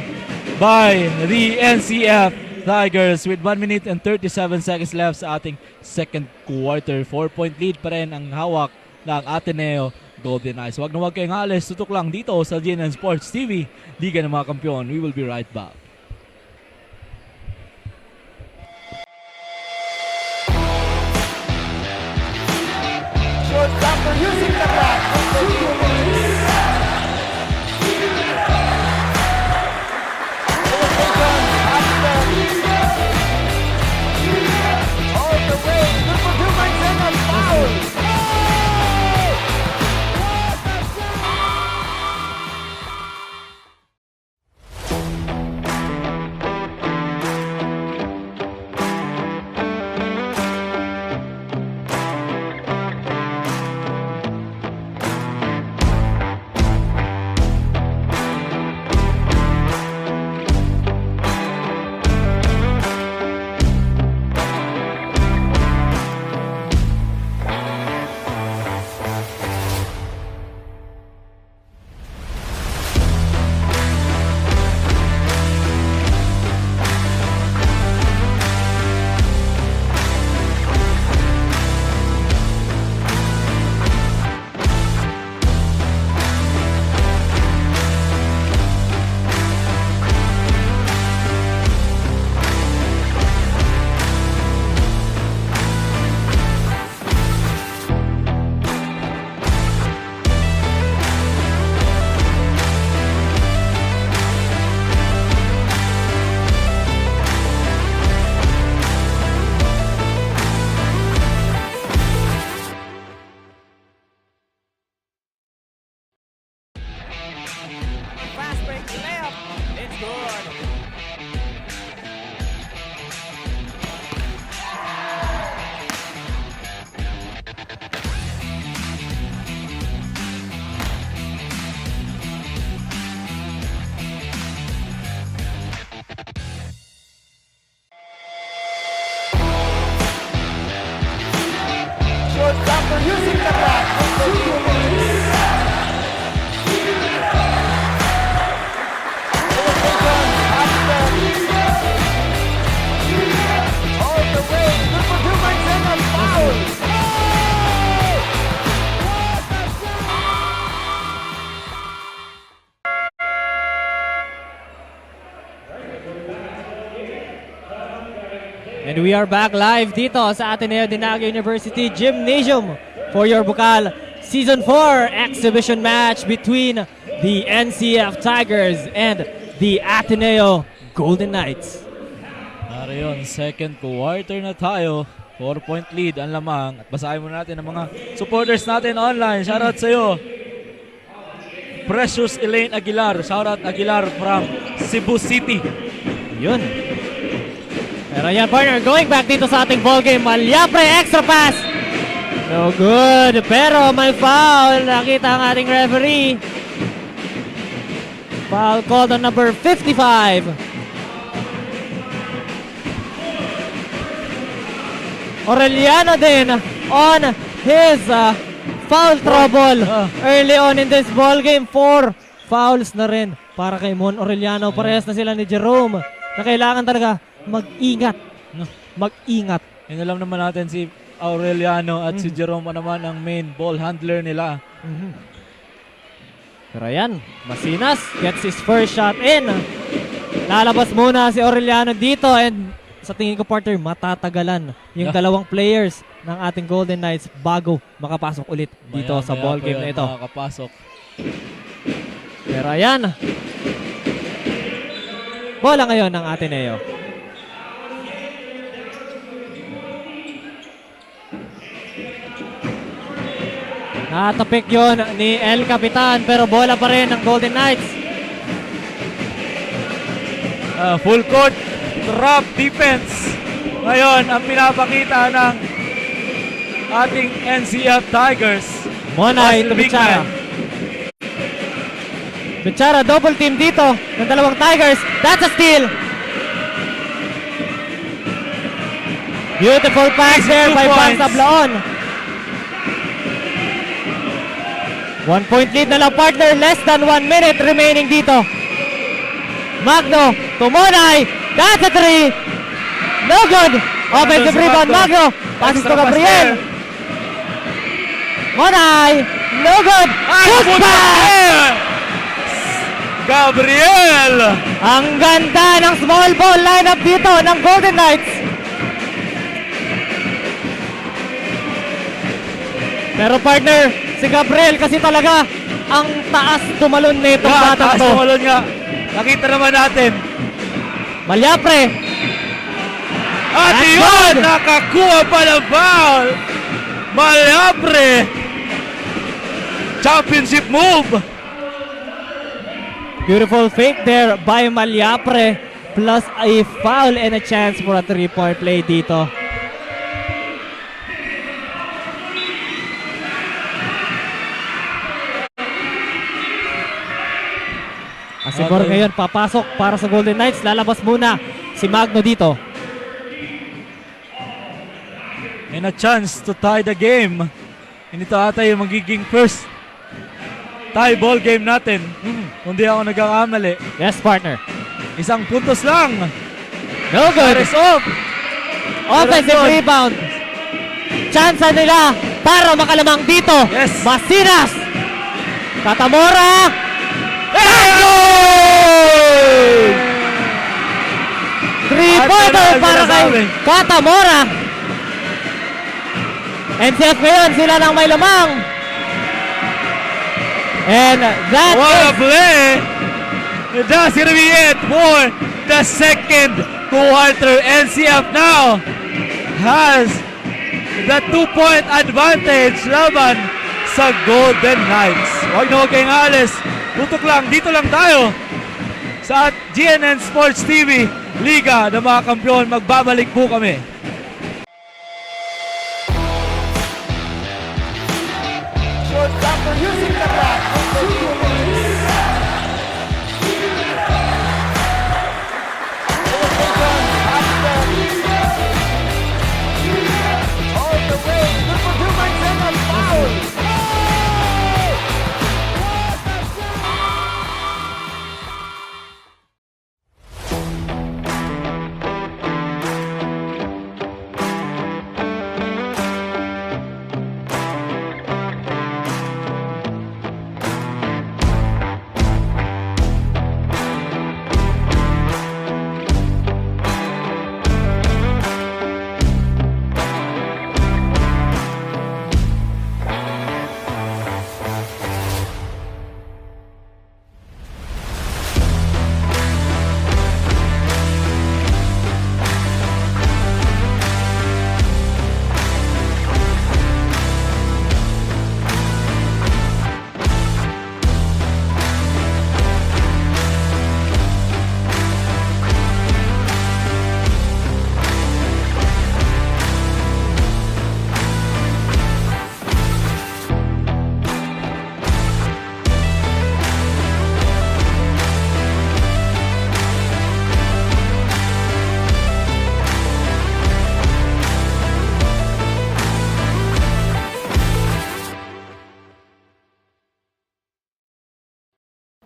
by the NCF Tigers with 1 minute and 37 seconds left sa ating second quarter. 4-point lead pa rin ang hawak ng Ateneo Golden Knights. Huwag na huwag kayong alis. Tutok lang dito sa GNN Sports TV, Liga ng mga Kampiyon. We will be right back. Shortstopper using the back. All the way. Good for 2 points and a foul. And we are back live dito sa Ateneo de NAGA University Gymnasium for your Bucal Season 4 exhibition match between the NCF Tigers and the Ateneo Golden Knights. Nariyon, second quarter na tayo. 4-point lead ang lamang. At basahin muna natin ang mga supporters natin online. Shoutout sa iyo. Precious Elaine Aguilar. Shoutout Aguilar from Cebu City. Yun. Pero yan, partner, going back dito sa ating ball game. Malyapre, extra pass. No good. Pero may foul. Nakita ang ating referee. Foul called on number 55. Aureliano din on his foul trouble early on in this ball game. 4 fouls na rin para kay Mon Aureliano. Parehas na sila ni Jerome na kailangan talaga mag-ingat. Mag-ingat. Yun alam naman natin si Aureliano at si Jerome naman ang main ball handler nila. Pero yan, Masinas gets his first shot in. Lalabas muna si Aureliano dito and sa tingin ko, partner, matatagalan yung dalawang players ng ating Golden Knights bago makapasok ulit dito sa ball game na ito. Makakapasok. Pero ayan, bola ngayon ng Ateneo. Natapik yun ni El Capitan pero bola pa rin ng Golden Knights. Full court trap defense. Ngayon, ang pinapakita ng ating NCF Tigers. Monay to Bichara. Bichara double team dito ng dalawang Tigers. That's a steal. Beautiful pass there by Van Sablaon. 1 point lead na lang, partner. Less than 1 minute remaining dito. Magno to Monay. That's a 3. No good. Offensive rebound, Magno. Passes to Gabriel. Monay. No good. Good pass. Gabriel. Ang ganda ng small ball lineup dito ng Golden Knights. Pero partner, si Gabriel kasi talaga ang taas tumalon nitong batang Taas to. tumalon nga. Nakita naman natin. Malyapre. At That's yun, good. nakakuha pa ng foul. Malyapre. Championship move. Beautiful fake there by Malyapre. Plus a foul and a chance for a 3-point play dito. Asimor ngayon papasok para sa Golden Knights. Lalabas muna si Magno dito. And a chance to tie the game. And ito ata yung magiging first tie ball game natin. Kung di ako nagkakamali. Yes, partner. Isang puntos lang. No good. Paris off. Offensive Pero good. rebound. Chance nila para makalamang dito. Yes. Masinas. Katamora. Three-pointer para kay Katamora. NCF ngayon, sila nang may lamang. And that What a is play! That's gonna be it for the second quarter. NCF now has the 2-point advantage laban sa Golden Knights. Huwag na huwag kayong alis. Tutok lang, dito lang tayo sa GNN Sports TV, Liga ng mga Kampiyon. Magbabalik po kami. Short after using the back. All the way. Good for 2 points and a foul.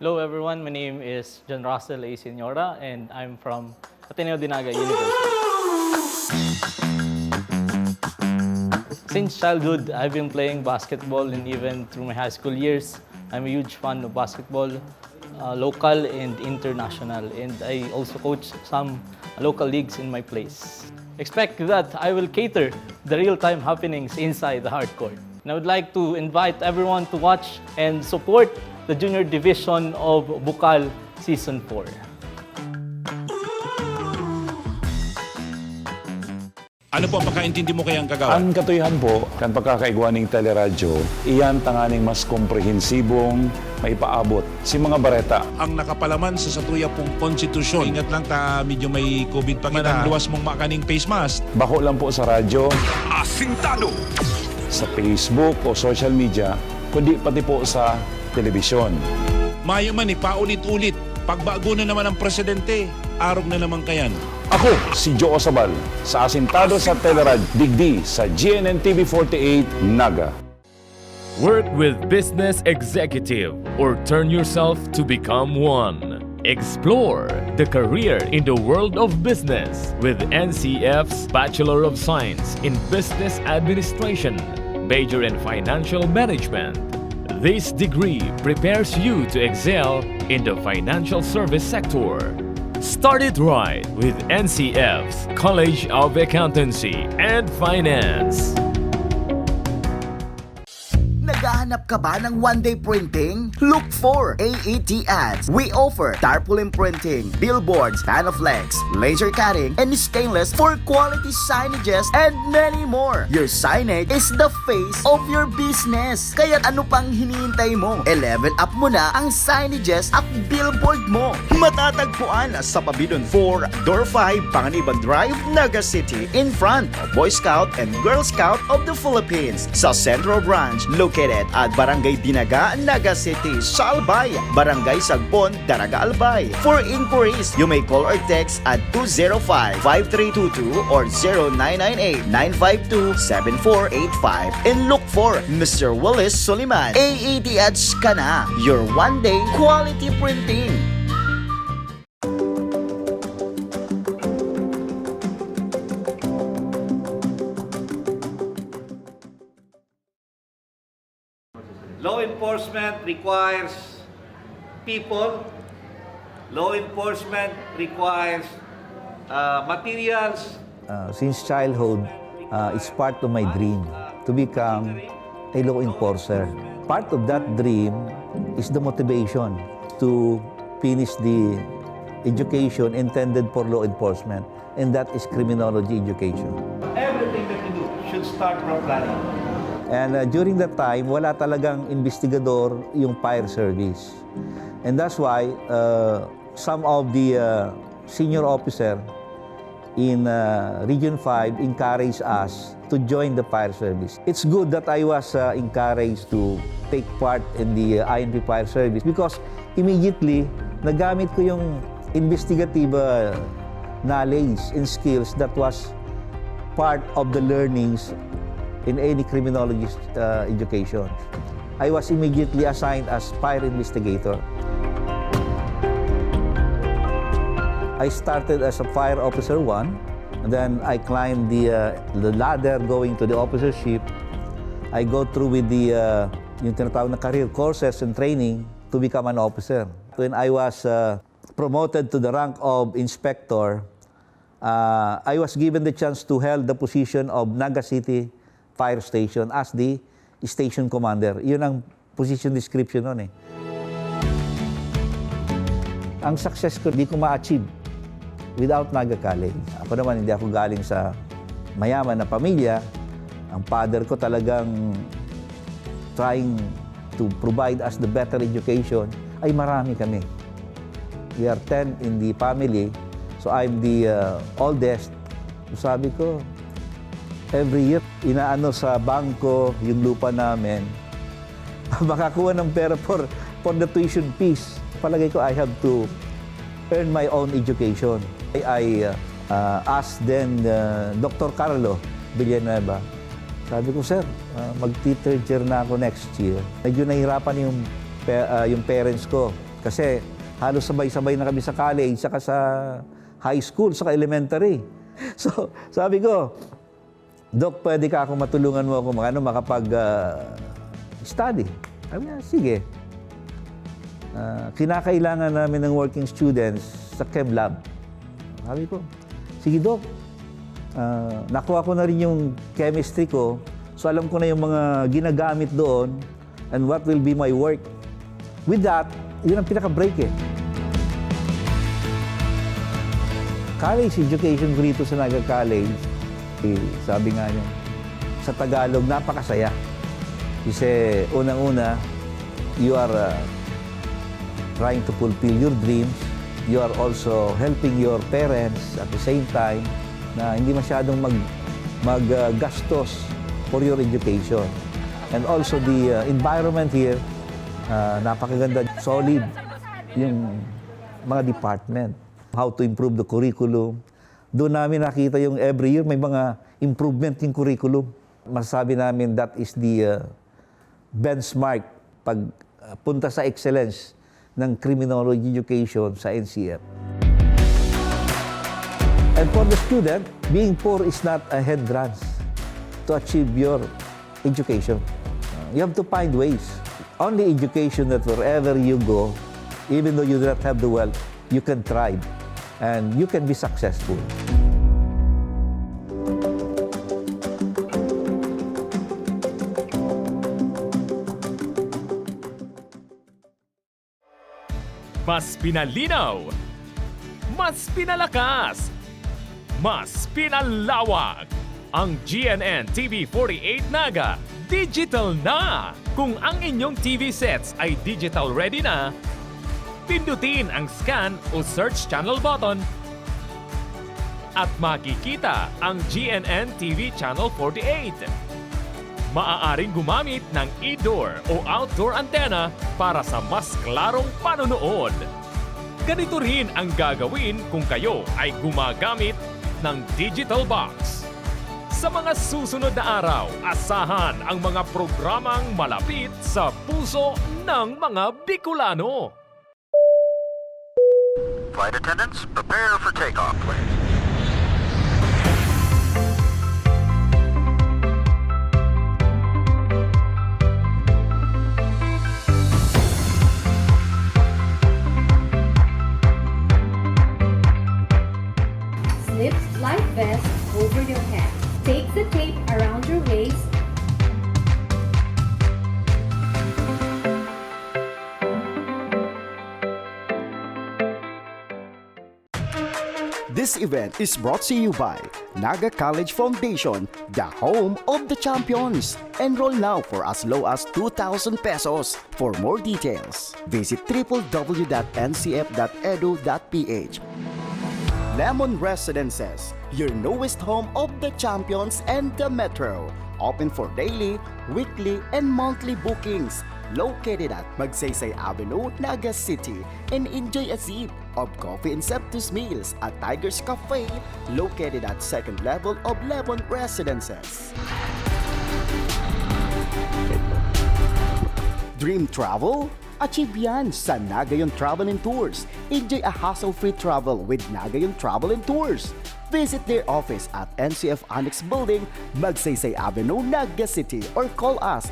Hello everyone, my name is John Russell A. Senora and I'm from ATENEO NAGA University. Since childhood, I've been playing basketball and even through my high school years, I'm a huge fan of basketball, local and international, and I also coach some local leagues in my place. Expect that I will cater the real-time happenings inside the hard court. And I would like to invite everyone to watch and support the junior division of Bucal Season 4. Ano po ang pagkaintindi mo kayang kagawa? Ang katuyahan po, kan pagkakaigwaning teleradyo, iyan tanganing mas komprehensibong maipaabot si mga bareta. Ang nakapalaman sa satuya pong konstitusyon. Ingat lang ta, medyo may COVID pa kita. Luwas mong makaning face mask. Bako lang po sa radyo, Asintado! sa Facebook o social media, kundi pati po sa telebisyon. Mayo man paulit-ulit. Pagbago na naman ang presidente, arog na naman kayan. Ako, si Joe Osabal, sa Asintado sa Telerad, digdi sa GNN TV 48, NAGA. Work with business executive or turn yourself to become one. Explore the career in the world of business with NCF's Bachelor of Science in Business Administration, major in Financial Management. This degree prepares you to excel in the financial service sector. Start it right with NCF's College of Accountancy and Finance. Naghahanap ka ba ng one-day printing? Look for AET Ads. We offer tarpaulin printing, billboards, panflex, laser cutting, and stainless for quality signages and many more. Your signage is the face of your business. Kaya ano pang hinihintay mo? I-level up mo na ang signages at billboard mo. Matatagpuan sa Pabidon 4, Door 5, Panganiban Drive, Naga City, in front of Boy Scout and Girl Scout of the Philippines. Sa Central Branch, located at Barangay Dinaga, Naga City, sa Albay, Barangay Sagbon, Daraga Albay. For inquiries, you may call or text at 205-5322 or 0998-952-7485 and look for Mr. Willis Soliman. AET Ads ka na, your one-day quality printing. Law enforcement requires people. Law enforcement requires materials. Since childhood, it's part of my dream to become a law enforcer. Part of that dream is the motivation to finish the education intended for law enforcement, and that is criminology education. Everything that you do should start from planning. And during that time, wala talagang investigador yung fire service. And that's why some of the senior officer in Region 5 encouraged us to join the fire service. It's good that I was encouraged to take part in the INP fire service because immediately nagamit ko yung investigative knowledge and skills that was part of the learnings in any criminologist education. I was immediately assigned as fire investigator. I started as a fire officer 1, and then I climbed the ladder going to the officership. I go through with the yung tinatawag na career courses and training to become an officer. When I was promoted to the rank of inspector, I was given the chance to hold the position of Naga City Fire Station as the station commander. Yun ang position description nun eh. Ang success ko, di ko ma-achieve without Naga College. Ako naman, hindi ako galing sa mayaman na pamilya. Ang father ko talagang trying to provide us the better education. Ay marami kami. We are 10 in the family. So I'm the oldest. So sabi ko, every year, inaano sa bangko yung lupa namin. Makakuha ng pera for the tuition fees. Palagay ko, I have to earn my own education. I asked then Dr. Carlo Villanueva. Sabi ko, sir, mag-third year na ako next year. Medyo nahirapan yung parents ko Kasi halos sabay-sabay na kami sa college, saka sa high school, saka elementary. So, sabi ko, Doc, pwede ka akong matulungan mo ako makapag-study. Sabi niya, sige. Kinakailangan namin ng working students sa chem lab. Sabi ko, sige Doc, nakuha ko na rin yung chemistry ko, so alam ko na yung mga ginagamit doon and what will be my work. With that, yun ang pinaka-break eh. College education ko dito sa NAGA College, sabi nga niya, sa Tagalog, napakasaya. Kasi unang-una, you are trying to fulfill your dreams. You are also helping your parents at the same time na hindi masyadong maggastos for your education. And also the environment here, napakaganda, solid yung mga department. How to improve the curriculum. Doon namin nakita yung every year may mga improvement yung curriculum. Masasabi namin that is the benchmark pag punta sa excellence ng criminology education sa NCF. And for the student, being poor is not a hindrance to achieve your education. You have to find ways. Only education that wherever you go, even though you do not have the wealth, you can thrive and you can be successful. Mas pinalinaw, mas pinalakas, mas pinalawak. Ang GNN TV 48 NAGA, digital na! Kung ang inyong TV sets ay digital ready na, pindutin ang scan o search channel button at makikita ang GNN TV Channel 48. Maaaring gumamit ng indoor o outdoor antenna para sa mas klarong panonood. Ganito rin ang gagawin kung kayo ay gumagamit ng digital box. Sa mga susunod na araw, asahan ang mga programang malapit sa puso ng mga Bicolano. Flight attendants, prepare for takeoff, please. Slip life vest over your head. Take the tape around your waist. This event is brought to you by NAGA College Foundation, the home of the champions. Enroll now for as low as 2,000 pesos. For more details, visit www.ncf.edu.ph. Lemon Residences, your newest home of the champions and the metro. Open for daily, weekly, and monthly bookings. Located at Magsaysay Avenue, Naga City, and enjoy a sip of coffee and Septus meals at Tiger's Cafe, located at second level of Lemon Residences. Dream travel? Achieve yan sa Nagayon Travel and Tours. Enjoy a hassle-free travel with Nagayon Travel and Tours. Visit their office at NCF Annex Building, Magsaysay Avenue, Naga City, or call us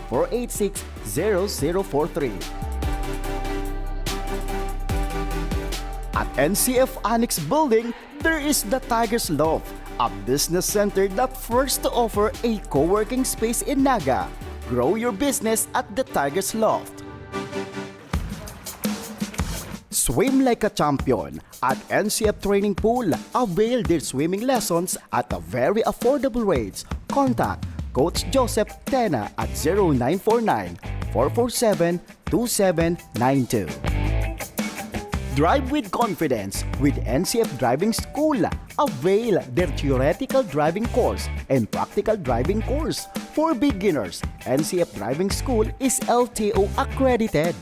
0966-486-0043. At NCF Annex Building, there is the Tiger's Loft, a business center that first to offer a co-working space in Naga. Grow your business at the Tiger's Loft. Swim like a champion at NCF Training Pool. Avail their swimming lessons at a very affordable rates. Contact Coach Joseph Tena at 0949-447-2792. Drive with confidence with NCF Driving School. Avail their theoretical driving course and practical driving course. For beginners, NCF Driving School is LTO accredited.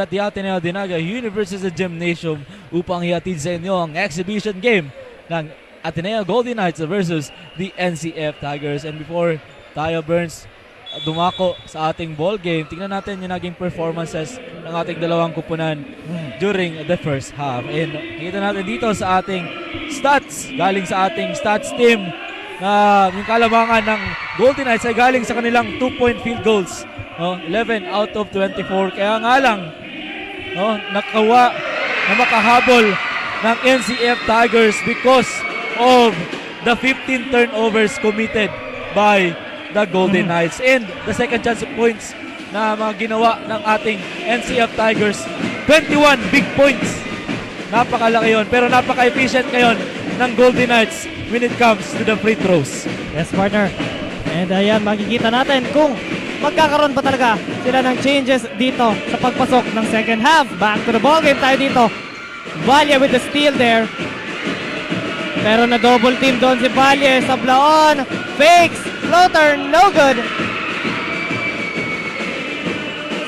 at the ATENEO de NAGA University Gymnasium upang ihatid sa inyo ang exhibition game ng ATENEO Golden Knights versus the NCF Tigers. And before tayo, Burns, dumako sa ating ball game, tingnan natin yung naging performances ng ating dalawang kupunan during the first half. And nakita natin dito sa ating stats, galing sa ating stats team, na yung kalamangan ng Golden Knights ay galing sa kanilang 2-point field goals. 11 out of 24. Kaya nga lang, nakawa na makahabol ng NCF Tigers because of the 15 turnovers committed by the Golden Knights. And the second chance points na mga ginawa ng ating NCF Tigers, 21 big points. Napakalaki yun, pero napaka-efficient ngayon ng Golden Knights when it comes to the free throws. Yes, partner. And ayan, makikita natin kung magkakaroon pa talaga sila ng changes dito sa pagpasok ng second half. Back to the ball game tayo dito. Valle with the steal there. Pero na double team doon si Valle. Sablaon, fakes, floater, no good.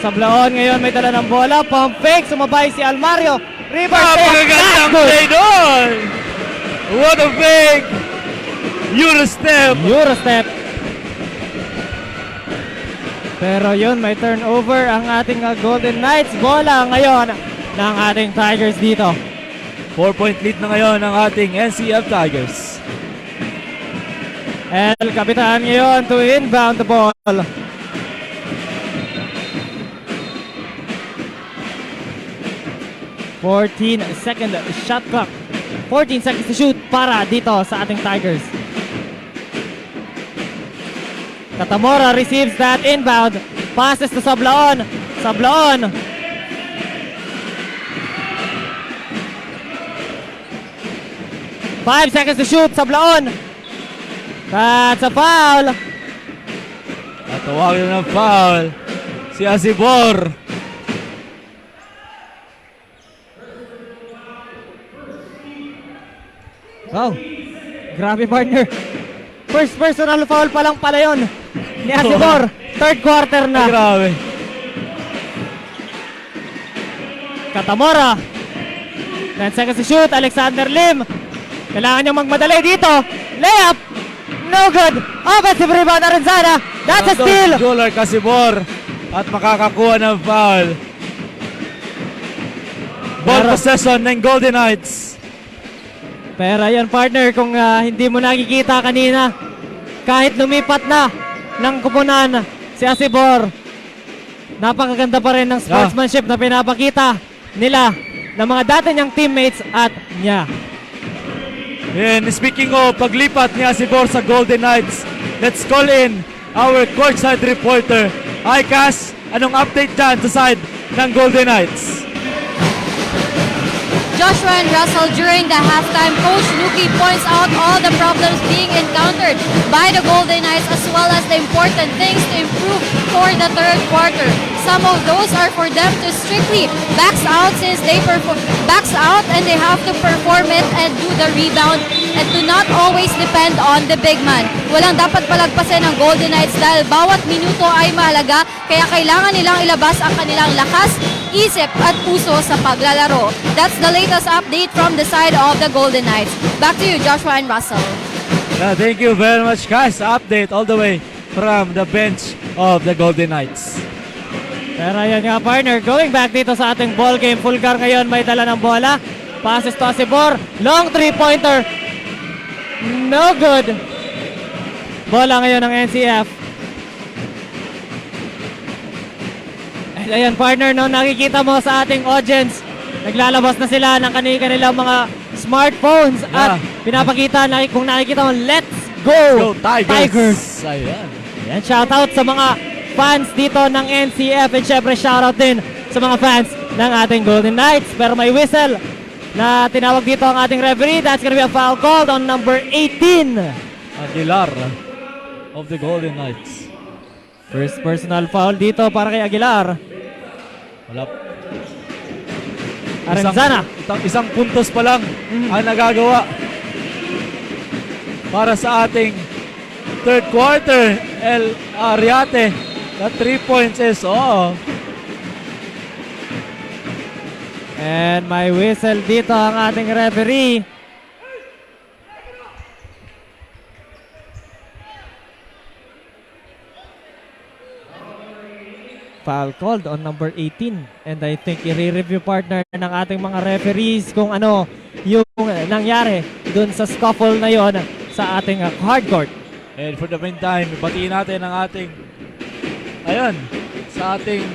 Sablaon ngayon may dala ng bola. Pump fake, sumabay si Almario. Reverse fake, Napakagandang play doon! What a fake! Eurostep! Pero yun, may turnover ang ating Golden Knights. Bola ngayon ng ating Tigers dito. 4-point lead na ngayon ng ating NCF Tigers. El Capitan ngayon to inbound the ball. 14-second shot clock. 14 seconds to shoot para dito sa ating Tigers. Katamora receives that inbound. Passes to Sablaon. Sablaon. Five seconds to shoot. Sablaon. That's a foul. Natawagin ng foul si Asibor. Wow. Grabe, partner. First personal foul pa lang pala yun ni Asibor. Third quarter na. Grabe. Katamora. 10 seconds to shoot. Alexander Lim. Kailangan niyang magmadali dito. Layup. No good. Offensive rebound Arenzana. That's a steal. Jular Casibor at makakakuha ng foul. Ball possession ng Golden Knights. Pero yan, partner, kung hindi mo nakikita kanina, kahit lumipat na ng kupunan si Asibor, napakaganda pa rin ng sportsmanship na pinapakita nila ng mga dati niyang teammates at niya. And speaking of paglipat ni Asibor sa Golden Knights, let's call in our courtside reporter. Hi Cass, anong update dyan sa side ng Golden Knights? Joshua and Russell, during the halftime, Coach Nuki points out all the problems being encountered by the Golden Knights as well as the important things to improve for the third quarter. Some of those are for them to strictly backs out since they backs out and they have to perform it and do the rebound and to not always depend on the big man. Walang dapat palagpasin ng Golden Knights dahil bawat minuto ay mahalaga kaya kailangan nilang ilabas ang kanilang lakas, isip at puso sa paglalaro. That's the latest update from the side of the Golden Knights. Back to you, Joshua and Russell. Thank you very much, guys. Update all the way from the bench of the Golden Knights. Pero yan nga, partner, going back dito sa ating ball game. Fulgar ngayon may dala ng bola. Passes to Asibor. Long three-pointer. No good. Bola ngayon ng NCF. And ayan, partner, no, nakikita mo sa ating audience, naglalabas na sila ng kanilang mga smartphones at pinapakita, kung nakikita mo, let's go Tigers! Ayan. Ayan, shoutout sa mga fans dito ng NCF and syempre shoutout din sa mga fans ng ating Golden Knights. Pero may whistle na tinawag dito ang ating referee. That's gonna be a foul called on number 18. Aguilar of the Golden Knights. First personal foul dito para kay Aguilar. Wala. Arenzana. Isang puntos pa lang ang nagagawa para sa ating third quarter. El Ariate, the 3 points is And may whistle dito ang ating referee. Foul called on number 18. And I think i-review partner ng ating mga referees kung ano yung nangyari dun sa scuffle na yon sa ating hardcourt. And for the meantime, batiin natin ang ating sa ating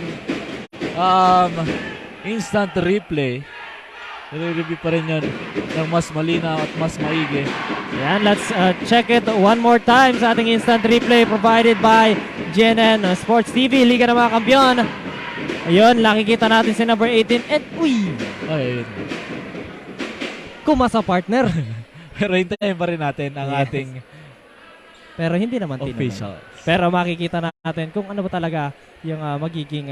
instant replay. I-review pa rin yun ng mas malinaw at mas maigi. Yan, let's check it one more time sa ating instant replay provided by GNN Sports TV, Liga ng mga Kampiyon. Ayun, nakikita natin si number 18 and Ayun. kumasa partner. Pero hintayin pa rin natin ang ating pero hindi naman official. Pero makikita natin kung ano ba talaga yung magiging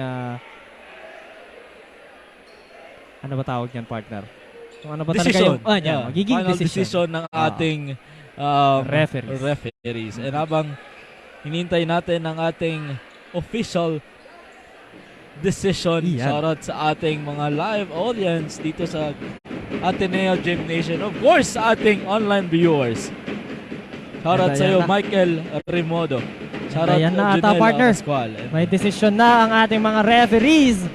ano ba tawag niyan, partner? Kung ano ba decision. talaga yung magiging final decision ng ating referees. And habang hinintay natin ang ating official decision, shoutout sa ating mga live audience dito sa Ateneo Gymnasium. Of course, sa ating online viewers. Shoutout sa iyo, Michael Rimodo. Shoutout na ata, Junel partner. Pascual. May decision na ang ating mga referees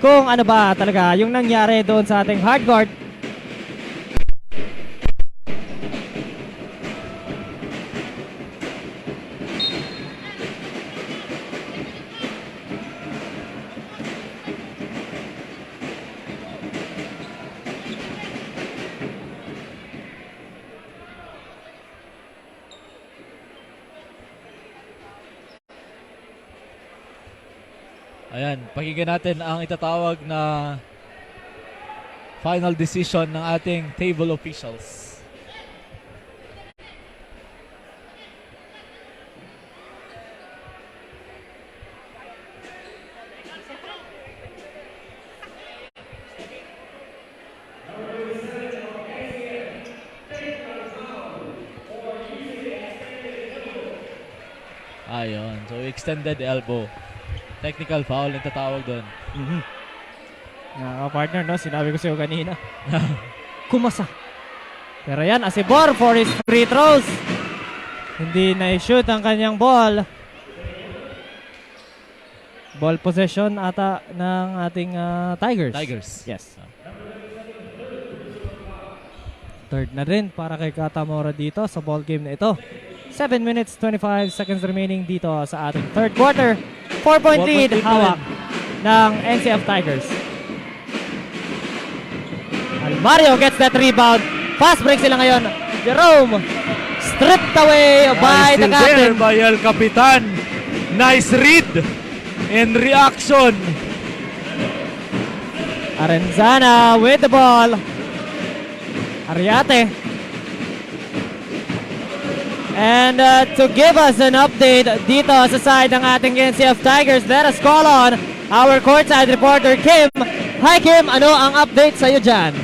kung ano ba talaga yung nangyari doon sa ating hardcourt. Ayan, pakinggan natin ang itatawag na final decision ng ating table officials. Ayun, so extended elbow. Technical foul yung tatawag doon. Partner, no? Sinabi ko sa'yo kanina. Kumasa. Pero yan, Asibor for his free throws. Hindi na-shoot ang kanyang ball. Ball possession ata ng ating Tigers. Yes. Third na rin para kay Katamora dito sa ball game na ito. 7 minutes 25 seconds remaining dito sa ating third quarter. 4-point lead hawak ng NCF Tigers. Almario gets that rebound. Fast break sila ngayon. Jerome stripped away by the captain. By El Capitan. Nice read and reaction. Arenzana with the ball. Ariate. And to give us an update dito sa side ng ating NCF Tigers, let us call on our courtside reporter, Kim. Hi, Kim. Ano ang update sa'yo dyan?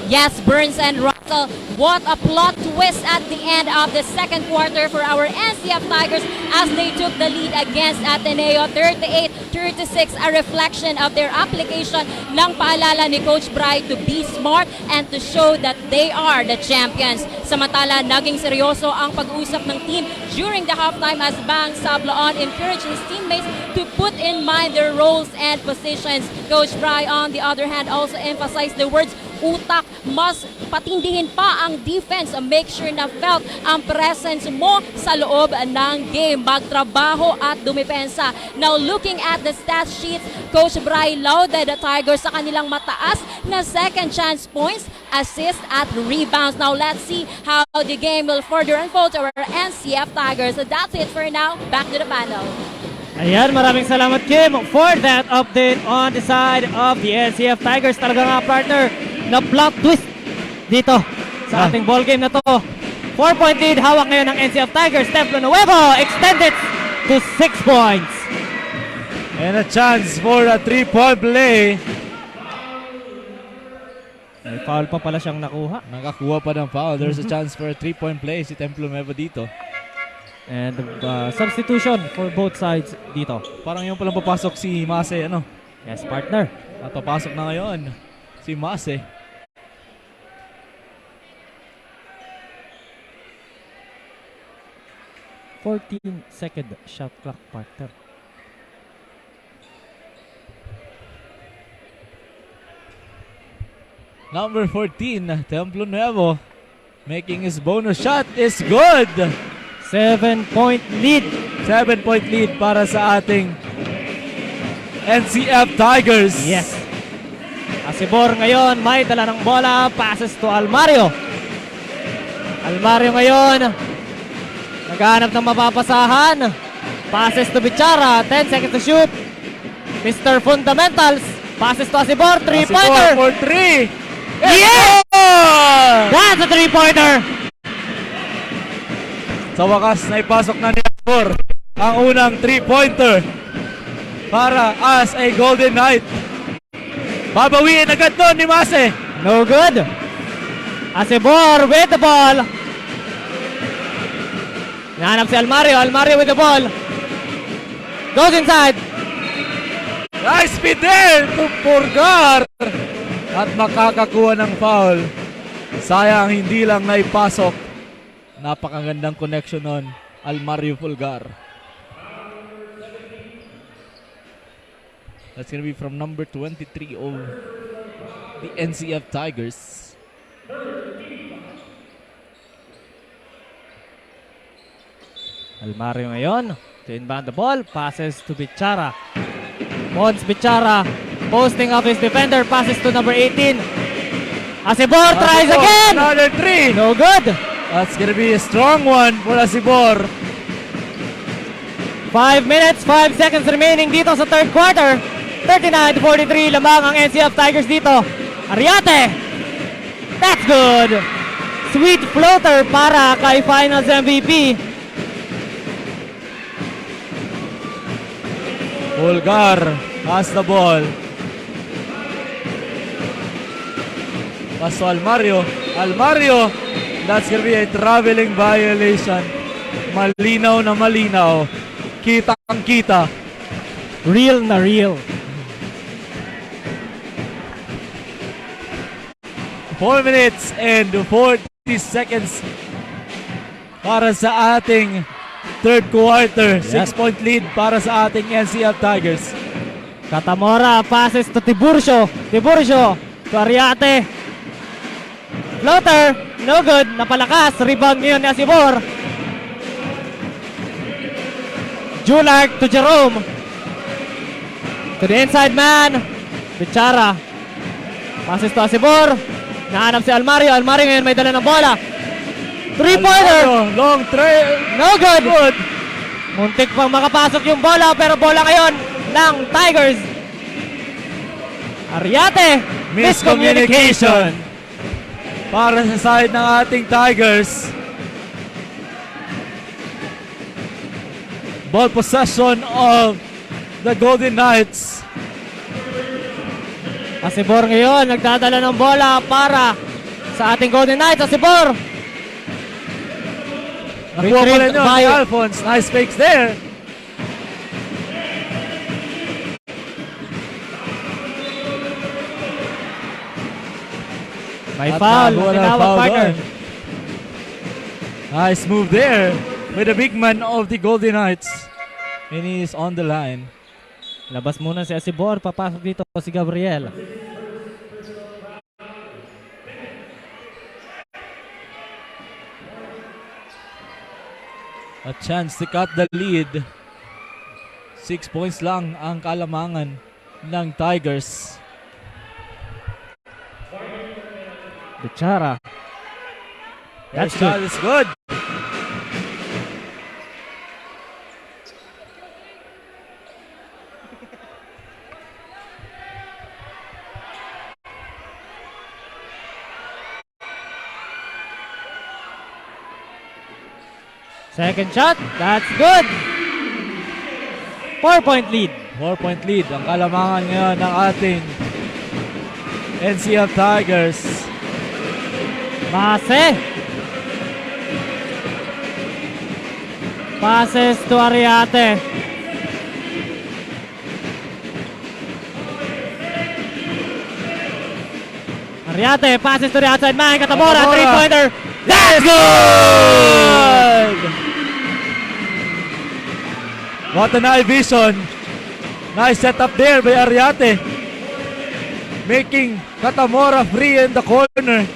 Yes, Burns and Russell, what a plot twist at the end of the second quarter for our NCF Tigers as they took the lead against Ateneo 38-36, a reflection of their application ng paalala ni Coach Bry to be smart and to show that they are the champions. Samantala, naging seryoso ang pag-usap ng team during the halftime as Bang Sablaon encouraged his teammates to put in mind their roles and positions. Coach Bry, on the other hand, also emphasized the words utak, mas patindihin pa ang defense. Make sure na felt ang presence mo sa loob ng game. Magtrabaho at dumipensa. Now looking at the stat sheets, Coach Bry lauded the Tigers sa kanilang mataas na second chance points, assist at rebounds. Now let's see how the game will further unfold to our NCF Tigers. So that's it for now. Back to the panel. Ayan, maraming salamat, Kim, for that update on the side of the NCF Tigers. Talaga nga, partner, na plot twist dito sa ating ball game na to. 4-point lead hawak ngayon ng NCF Tigers. Templo Nuevo extended to 6 points. And a chance for a 3-point play. May foul pa pala siyang nakuha. Nakakuha pa ng foul. There's a chance for a 3-point play si Templo Nuevo dito. And substitution for both sides dito. Parang yung palang papasok si Mase, Yes, partner. At papasok na ngayon si Mase. "14-second shot clock, partner." Number 14, Templo Nuevo, making his bonus shot is good. 7-point lead. 7-point lead para sa ating NCF Tigers. Yes. Asibor ngayon, may dala ng bola. Passes to Almario. Almario ngayon, naghahanap ng mapapasahan. Passes to Bichara. 10 seconds to shoot. Mr. Fundamentals. Passes to Asibor. 3-pointer. For 3. Yeah! That's a 3-pointer. Sa wakas, naipasok na ni Asibor ang unang 3-pointer para as a Golden Knight. Babawiin agad doon ni Mase. No good. Asibor with the ball. Nahanap si Almario. Almario with the ball. Goes inside. Nice speed there to Purgar. At makakakuha ng foul. Sayang hindi lang naipasok. Napakagandang connection nun. Almario Pulgar. That's gonna be from number 23 of the NCF Tigers. Almario ngayon to inbound the ball. Passes to Bichara. Mons Bichara posting up his defender. Passes to number 18. Asibor tries again. Another 3. No good. That's gonna be a strong one for Asibor. 5 minutes, 5 seconds remaining dito sa third quarter. 39-43 lamang ang NCF Tigers dito. Ariate. That's good. Sweet floater para kay Finals MVP. Pulgar has the ball. Pass to Almario. Almario. That's gonna be a traveling violation. Malinaw na malinaw. Kitang kita. Real na real. 4 minutes and 40 seconds para sa ating third quarter. 6-point lead para sa ating NCF Tigers. Katamora passes to Tiburcio. Tiburcio to Ariate. Floater. No good. Napalakas. Rebound ngayon ni Asibor. Julark to Jerome. To the inside man. Bichara. Passes to Asibor. Nahanap si Almario. Almario ngayon may dala ng bola. 3-pointer. Long tray. No good. Muntik pang makapasok yung bola pero bola ngayon ng Tigers. Ariate. Miscommunication para sa side ng ating Tigers. Ball possession of the Golden Knights. Asibor ngayon nagdadala ng bola para sa ating Golden Knights. Asibor. Nakuha pa rin yun si Alphonse. Nice fakes there. May foul. Tinawag partner. Nice move there with the big man of the Golden Knights. And he is on the line. Labas muna si Asibor. Papasok dito si Gabriel. A chance to cut the lead. 6 points lang ang kalamangan ng Tigers. Bichara. That's shot good. is good. Second shot. That's good. 4-point lead. 4-point lead ang kalamangan ngayon ng ating NCF Tigers. Mase. Passes to Ariate. Ariate passes to the outside man. Katamora, Katamora. three-pointer. That's good! What an eye vision. Nice setup there by Ariate. Making Katamora free in the corner.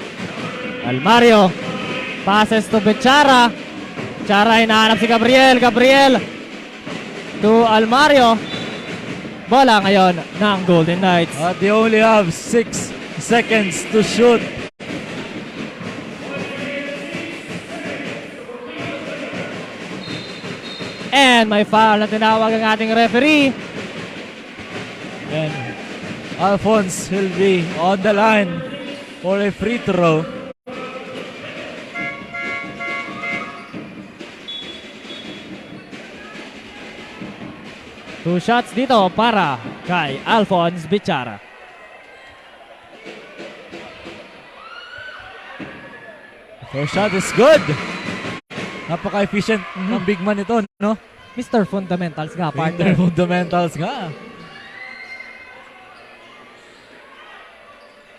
Almario passes to Bechara. Bechara hinahanap si Gabriel. Gabriel to Almario. Bola ngayon ng Golden Knights. But they only have 6 seconds to shoot. And may foul na tinawag ang ating referee. And Alphonse will be on the line for a free throw. Two shots dito para kay Alphonse Bichara. First shot is good. Napaka-efficient ng big man ito, no? Mr. Fundamentals nga, Partner partner. fundamentals nga.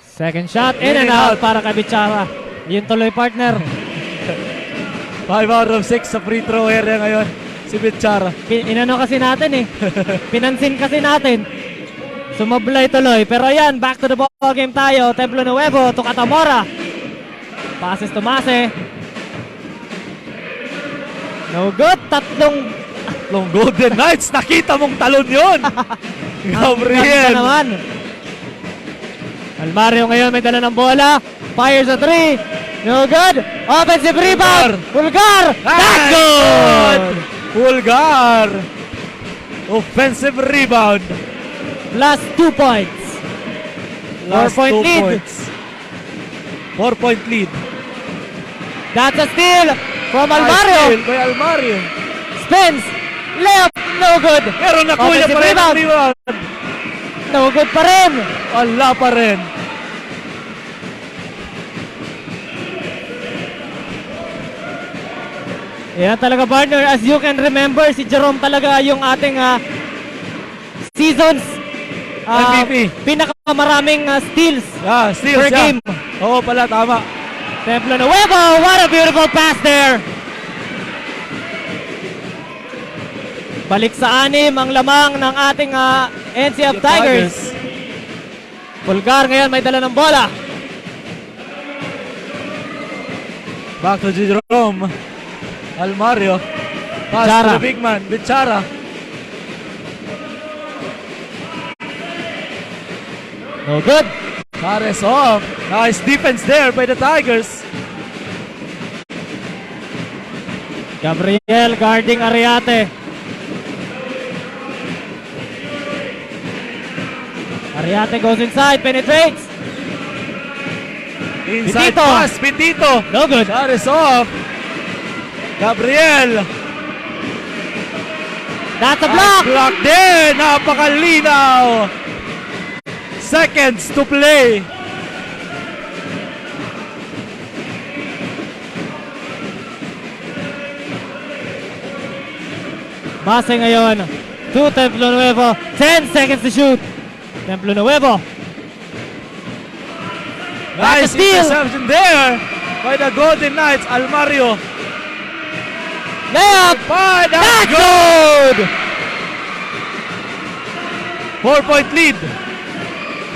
Second shot, in and out para kay Bichara. Yun tuloy, partner. 5 out of 6 sa free throw area ngayon. Si Bichara. Inano kasi natin eh. Pinansin kasi natin. Sumablay tuloy. Pero ayan, back to the ball game tayo. Templo Nuevo to Katamora. Passes to Mase. No good. Tatlong Golden Knights. Nakita mong talon yun. Gabriel. naman. Almario ngayon may dala ng bola. Fires a three. No good. Offensive rebound. Bulgar. That's good. Bulgar. Offensive rebound. Plus 2 points. 4-point lead. 4-point lead. That's a steal from Almario. Steal by Almario. Spins. Layup. No good. Pero nakuha pa rin ang rebound. No good pa rin. Wala pa rin. Yan talaga, partner. As you can remember, si Jerome talaga yung ating seasons MVP. pinakamaraming steals Steals, per game. Oo pala, tama. Templo Nuevo, what a beautiful pass there. Balik sa anim ang lamang ng ating NCF Tigers. Bulgar ngayon may dala ng bola. Back to Jerome. Almario. Pass Bichara. to the big man. Bichara. No good. Pares off. Nice defense there by the Tigers. Gabriel guarding Ariate. Ariate goes inside, penetrates. Inside Pitito. pass. Pitito. No good. Pares off. Gabriel. That's a block. Block din. Napakalinaw. Seconds to play. Base ngayon to Templo Nuevo. 10 seconds to shoot. Templo Nuevo. Nice steal. interception there by the Golden Knights. Almario. Layup. That's good. 4-point lead.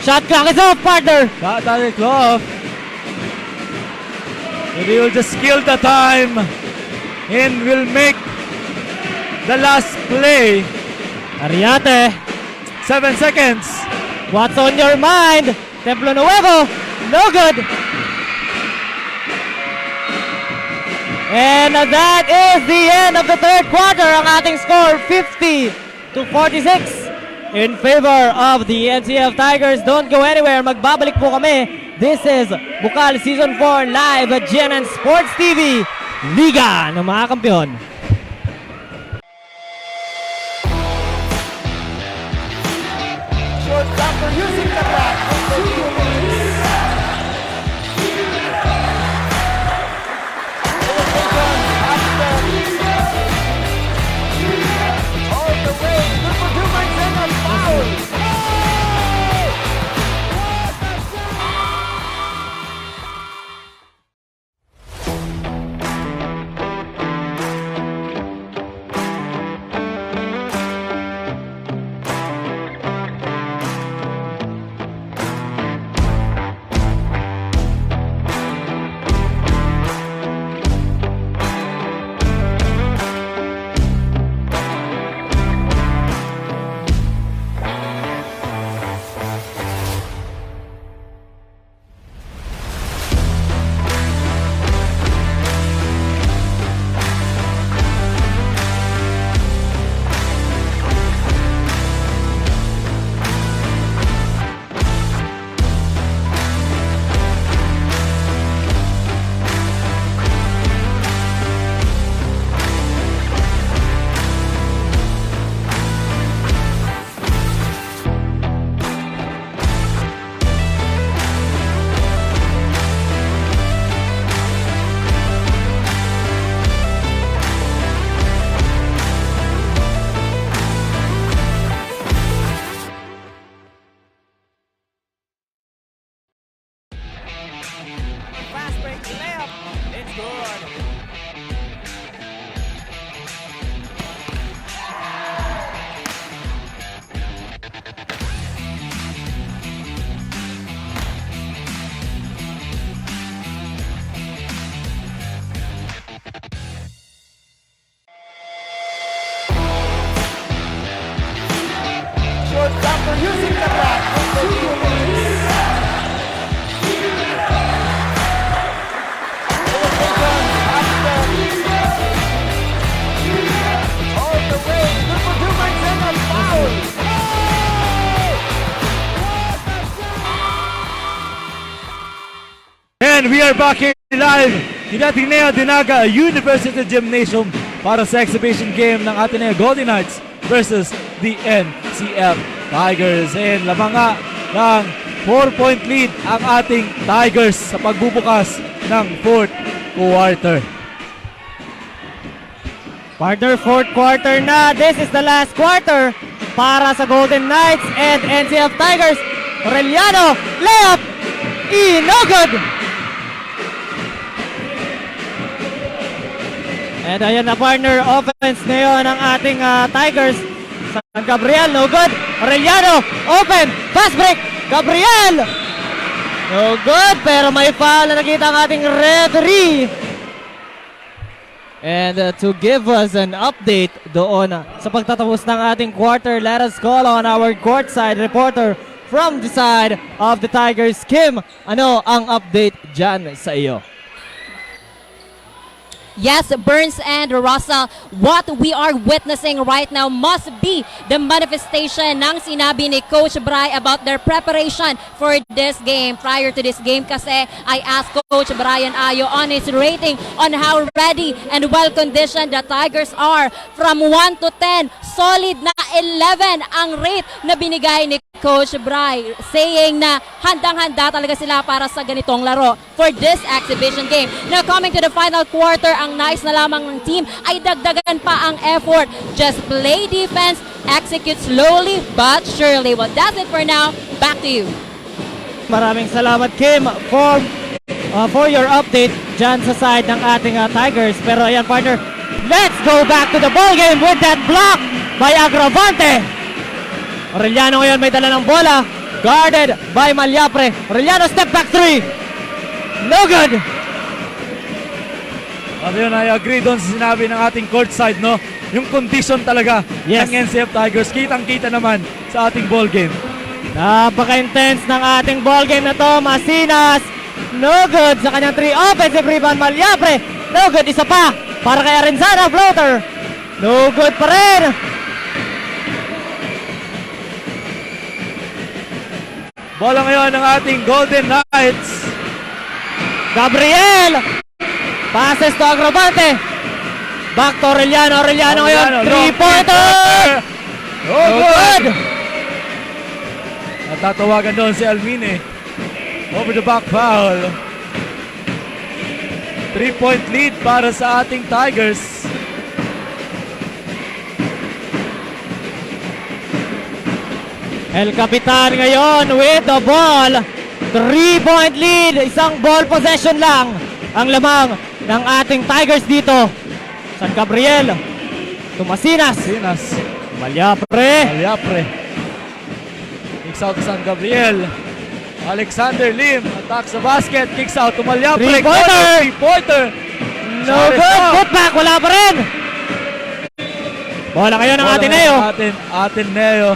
Shot clock is off, partner. Shot clock. They will just kill the time and will make the last play. Ariate. 7 seconds. What's on your mind? Templo Nuevo. No good. And that is the end of the third quarter. Ang ating score 50-46 in favor of the NCF Tigers. Don't go anywhere. Magbabalik po kami. This is Bucal Season 4 live at GNN Sports TV. Liga ng mga kampiyon. Shortstopper using the block. All the way. Number 2 Marcelo foul. Shortstopper using the bat. All the way. Good for 2 points and a foul. And we are back here live in ATENEO de NAGA University Gymnasium para sa exhibition game ng ATENEO Golden Knights versus the NCF Tigers. And lamang nga ng 4-point lead ang ating Tigers sa pagbubukas ng 4th quarter. Partner, 4th quarter na. This is the last quarter para sa Golden Knights and NCF Tigers. Aureliano, layup, no good. And ayan na partner, offense ngayon ng ating Tigers. San Gabriel, no good. Aureliano, open, fast break. Gabriel, no good, pero may foul na nakita ang ating referee. And to give us an update doon sa pagtatapos ng ating quarter, let us call on our courtside reporter from the side of the Tigers. Kim, ano ang update dyan sa iyo? Yes, Burns and Russell, what we are witnessing right now must be the manifestation ng sinabi ni Coach Bry about their preparation for this game. Prior to this game kasi, I asked Coach Brian Ayo on his rating on how ready and well-conditioned the Tigers are. From 1 to 10, solid na 11 ang rate na binigay ni Coach Bry, saying na handang-handa talaga sila para sa ganitong laro for this exhibition game. Now coming to the final quarter, ang nice na lamang ng team ay dagdagan pa ang effort. Just play defense, execute slowly but surely. Well, that's it for now. Back to you. Maraming salamat Kim for your update dyan sa side ng ating Tigers. Pero ayan partner, let's go back to the ball game with that block by Agravante. Aureliano ngayon may dala ng bola, guarded by Malyapre. Aureliano, step back 3, no good. At yun, I agree doon sa sinabi ng ating courtside, no? Yung condition talaga ng NCF Tigers, kitang-kita naman sa ating ball game. Napaka-intense ng ating ball game na to. Masinas, no good sa kanyang 3. Offensive rebound, Malyapre, no good. Isa pa para kay Arenzana, floater, no good pa rin. Bola ngayon ng ating Golden Knights. Gabriel, passes to Agravante. Back to Aureliano. Aureliano ngayon, 3-pointer. No good. Natatawagan doon si Almine. Over the back foul. 3-point lead para sa ating Tigers. El Capitan ngayon with the ball. 3-point lead. Isang ball possession lang ang lamang ng ating Tigers dito. San Gabriel. Tumasinas. Malyapre. Kicks out to San Gabriel. Alexander Lim attacks the basket. Kicks out to Malyapre. 3-pointer. No good. Put back. Wala pa rin. Bola ngayon ng Ateneo. Ateneo.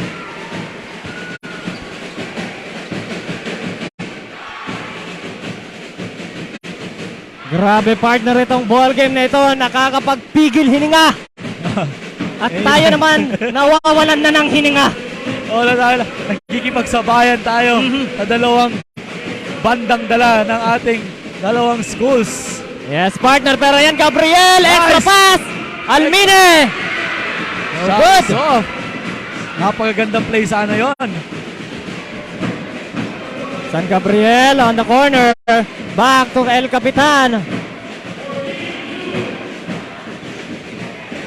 Grabe partner itong ball game na ito, nakakapagpigil hininga. At tayo naman nawawalan na ng hininga. Wala tayo, nagkikipagsabayan tayo sa dalawang bandang dala ng ating dalawang schools. Yes partner, pero yan Gabriel, extra pass, Almine. Good. Napakagandang play sana yon. San Gabriel on the corner. Back to El Capitan.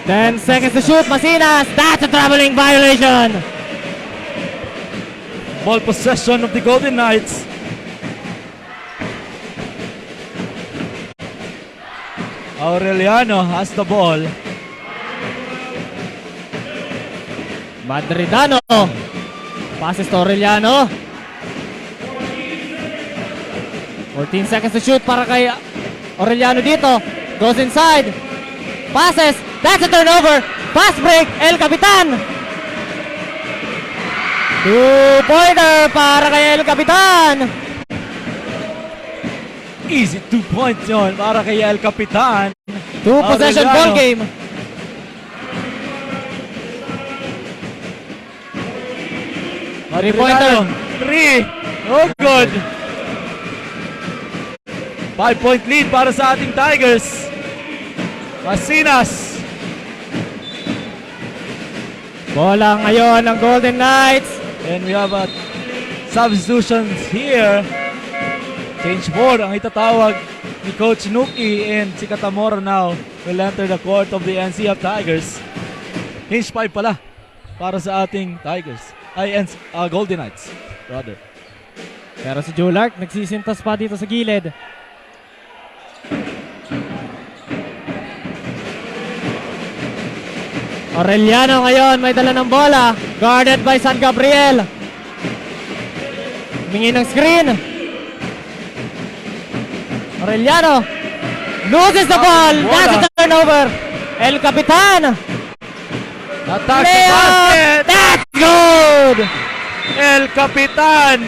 10 seconds to shoot. Masinas. That's a traveling violation. Ball possession of the Golden Knights. Aureliano has the ball. Madridano. Passes to Aureliano. 14 seconds to shoot para kay Aureliano dito. Goes inside. Passes. That's a turnover. Fast break. El Capitan. 2-pointer para kay El Capitan. Easy 2 points yun para kay El Capitan. 2-possession ball game. Three-pointer. 3. Oh, good. 5-point lead para sa ating Tigers. Masinas. Bola ngayon ng Golden Knights. And we have a substitutions here. Change 4 ang itatawag ni Coach Nuki, and si Katamora now will enter the court of the NCF Tigers. Hinge 5 pala para sa ating Tigers. Golden Knights, rather. Pero si Julark nagsisintas pa dito sa gilid. Aureliano ngayon may dala ng bola. Guarded by San Gabriel. Humingi ng screen. Aureliano loses the ball. That's a turnover. El Capitan. Attack the basket. That's good. El Capitan.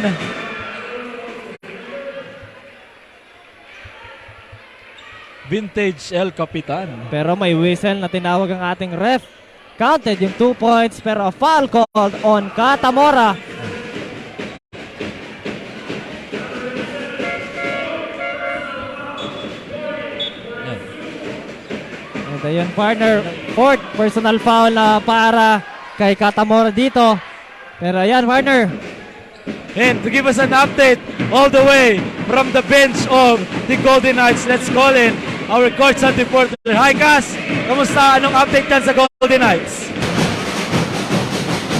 Vintage El Capitan. Pero may whistle na tinawag ang ating ref. Counted yung 2 points pero a foul called on Katamora. And ayun partner, fourth personal foul na para kay Katamora dito. Pero ayan partner. And to give us an update all the way from the bench of the Golden Knights, let's call in our courtside reporter. Hi Cass! Kamusta? Anong update yan sa Golden Knights?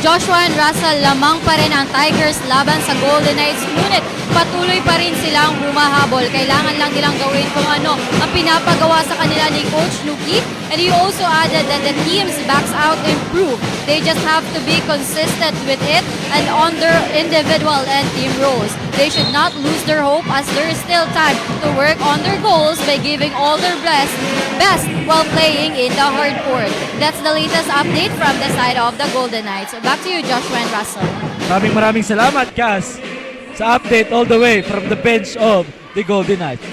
Joshua and Russell, lamang pa rin ang Tigers laban sa Golden Knights. Ngunit patuloy pa rin silang humahabol. Kailangan lang nilang gawin kung ano ang pinapagawa sa kanila ni Coach Nuki. And he also added that the team's backs out improve. They just have to be consistent with it and on their individual and team roles. They should not lose their hope as there is still time to work on their goals by giving all their best while playing in the hard court. That's the latest update from the side of the Golden Knights. Back to you, Joshua and Russell. Maraming salamat, Cass, sa update all the way from the bench of the Golden Knights.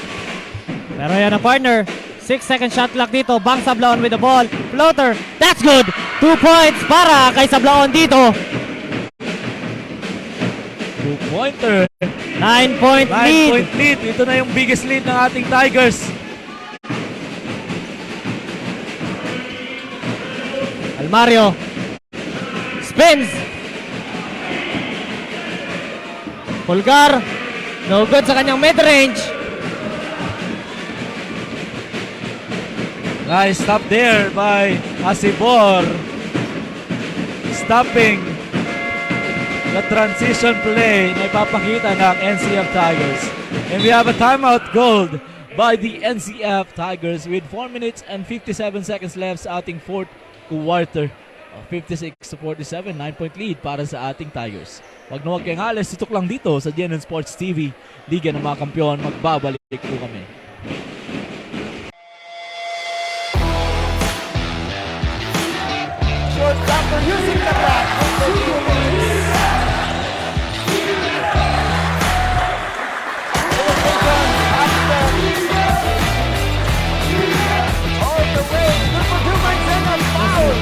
Pero yan ang partner. 6-second shot clock dito. Bang Sablaon with the ball. Floater. That's good. 2 points para kay Sablaon dito. 2-pointer. 9-point lead. 9-point lead. Ito na yung biggest lead ng ating Tigers. Almario. Spins. Pulgar. No good sa kanyang mid-range. Nice stop there by Asibor. Stopping the transition play na ipapakita ng NCF Tigers. And we have a timeout called by the NCF Tigers with 4 minutes and 57 seconds left sa ating fourth quarter. 56 to 47, 9-point lead para sa ating Tigers. Wag na wag kayong alis, tutok lang dito sa GNN Sports TV. Liga ng mga Kampiyon, magbabalik po kami. Shortstopper using the bat. All the way. Good for 2 points and a foul.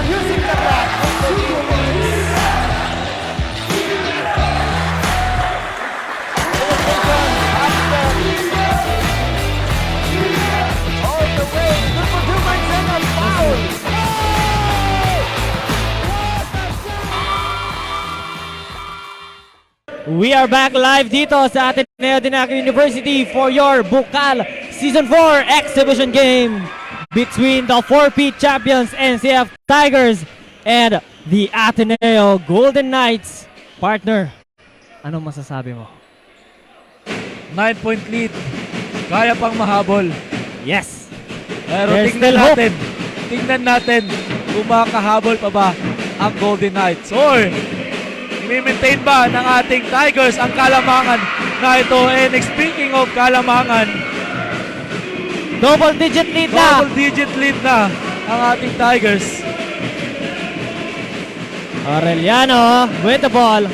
using the black. All the way. Good for 2 points and a foul. We are back live dito sa Ateneo de NAGA University for your Bucal Season 4 exhibition game between the 4P champions NCF Tigers and the Ateneo Golden Knights. Partner, anong masasabi mo? 9-point lead. Kaya pang mahabol. Yes. Pero There's tingnan still natin. Tingnan natin kung makahabol pa ba ang Golden Knights. Or i-maintain ba ng ating Tigers ang kalamangan na ito? And speaking of kalamangan, double-digit lead na. Double-digit lead na ang ating Tigers. Aureliano with the ball.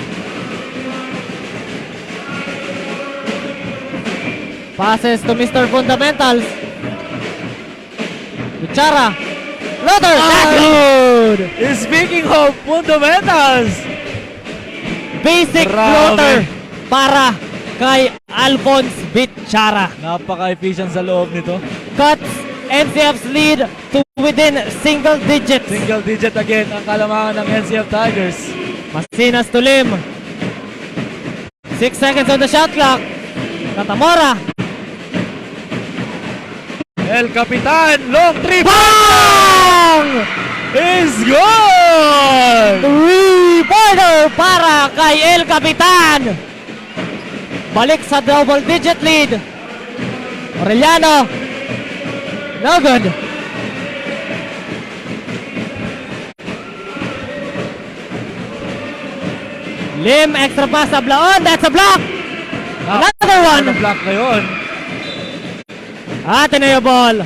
Passes to Mr. Fundamentals. Kuchara. Loader. That's good. Speaking of fundamentals, basic floater para kay Alphonse Bichara. Napaka-efficient sa loob nito. Cuts NCF's lead to within single digits. Single digit again ang kalamangan ng NCF Tigers. Masinas to Lim. 6 seconds on the shot clock. Katamora. El Capitan, long three. Bang! Is good! Three-pointer para kay El Capitan. Balik sa double-digit lead. Aureliano. No good. Lim, extra pass sa Blaon. That's a block. Another one. Block na yun. Ateneo ball.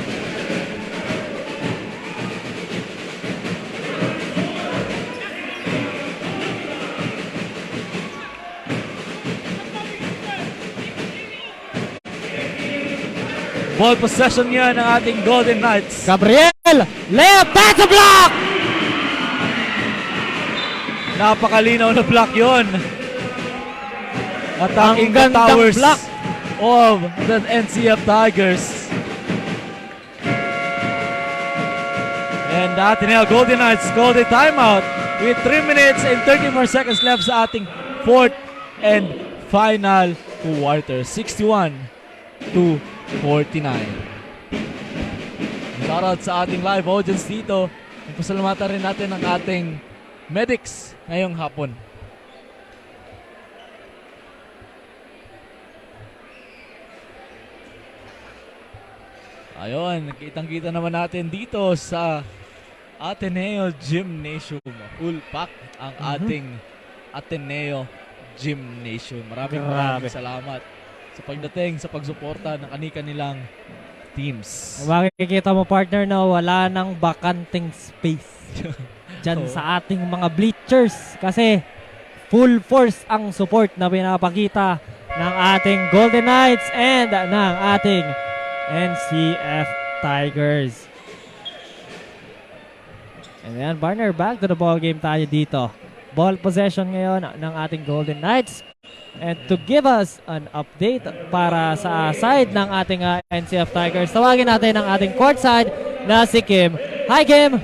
Ball possession yan ng ating Golden Knights. Gabriel, layup, that's a block! Napakalinaw na block yun. Attacking the gandang towers block of the NCF Tigers. And the Ateneo Golden Knights called a timeout with 3 minutes and 34 seconds left sa ating fourth and final quarter. 61-49. Shoutout sa ating live audience dito. Pasalamatan rin natin ang ating medics ngayong hapon. Ayun, kitang-kita naman natin dito sa Ateneo Gymnasium. Full pack ang ating Ateneo Gymnasium. Maraming salamat sa pagdating, sa pagsuporta ng kani-kanilang teams. Makikita mo, partner, na wala nang bakanting space dyan sa ating mga bleachers kasi full force ang support na pinapakita ng ating Golden Knights and ng ating NCF Tigers. And then, partner, back to the ball game tayo dito. Ball possession ngayon ng ating Golden Knights. And to give us an update para sa side ng ating NCF Tigers, tawagin natin ang ating court side na si Kim. Hi, Kim!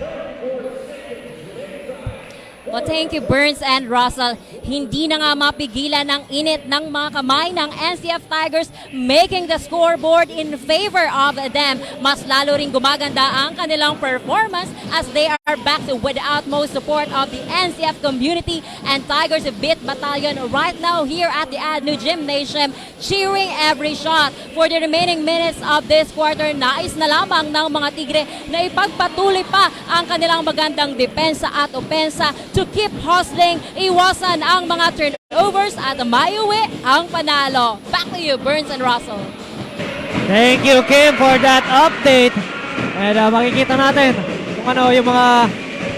Well, thank you, Burns and Russell. Hindi na nga mapigilan ang init ng mga kamay ng NCF Tigers, making the scoreboard in favor of them. Mas lalo rin gumaganda ang kanilang performance as they are back with the utmost support of the NCF community and Tigers Beat Battalion right now here at the ADNU Gymnasium, cheering every shot. For the remaining minutes of this quarter, nais na lamang ng mga Tigre na ipagpatuloy pa ang kanilang magandang depensa at opensa to keep hustling, iwasan ang mga turnovers at maiuwi ang panalo. Back to you, Burns and Russell. Thank you, Kim, for that update. And makikita natin kung ano yung mga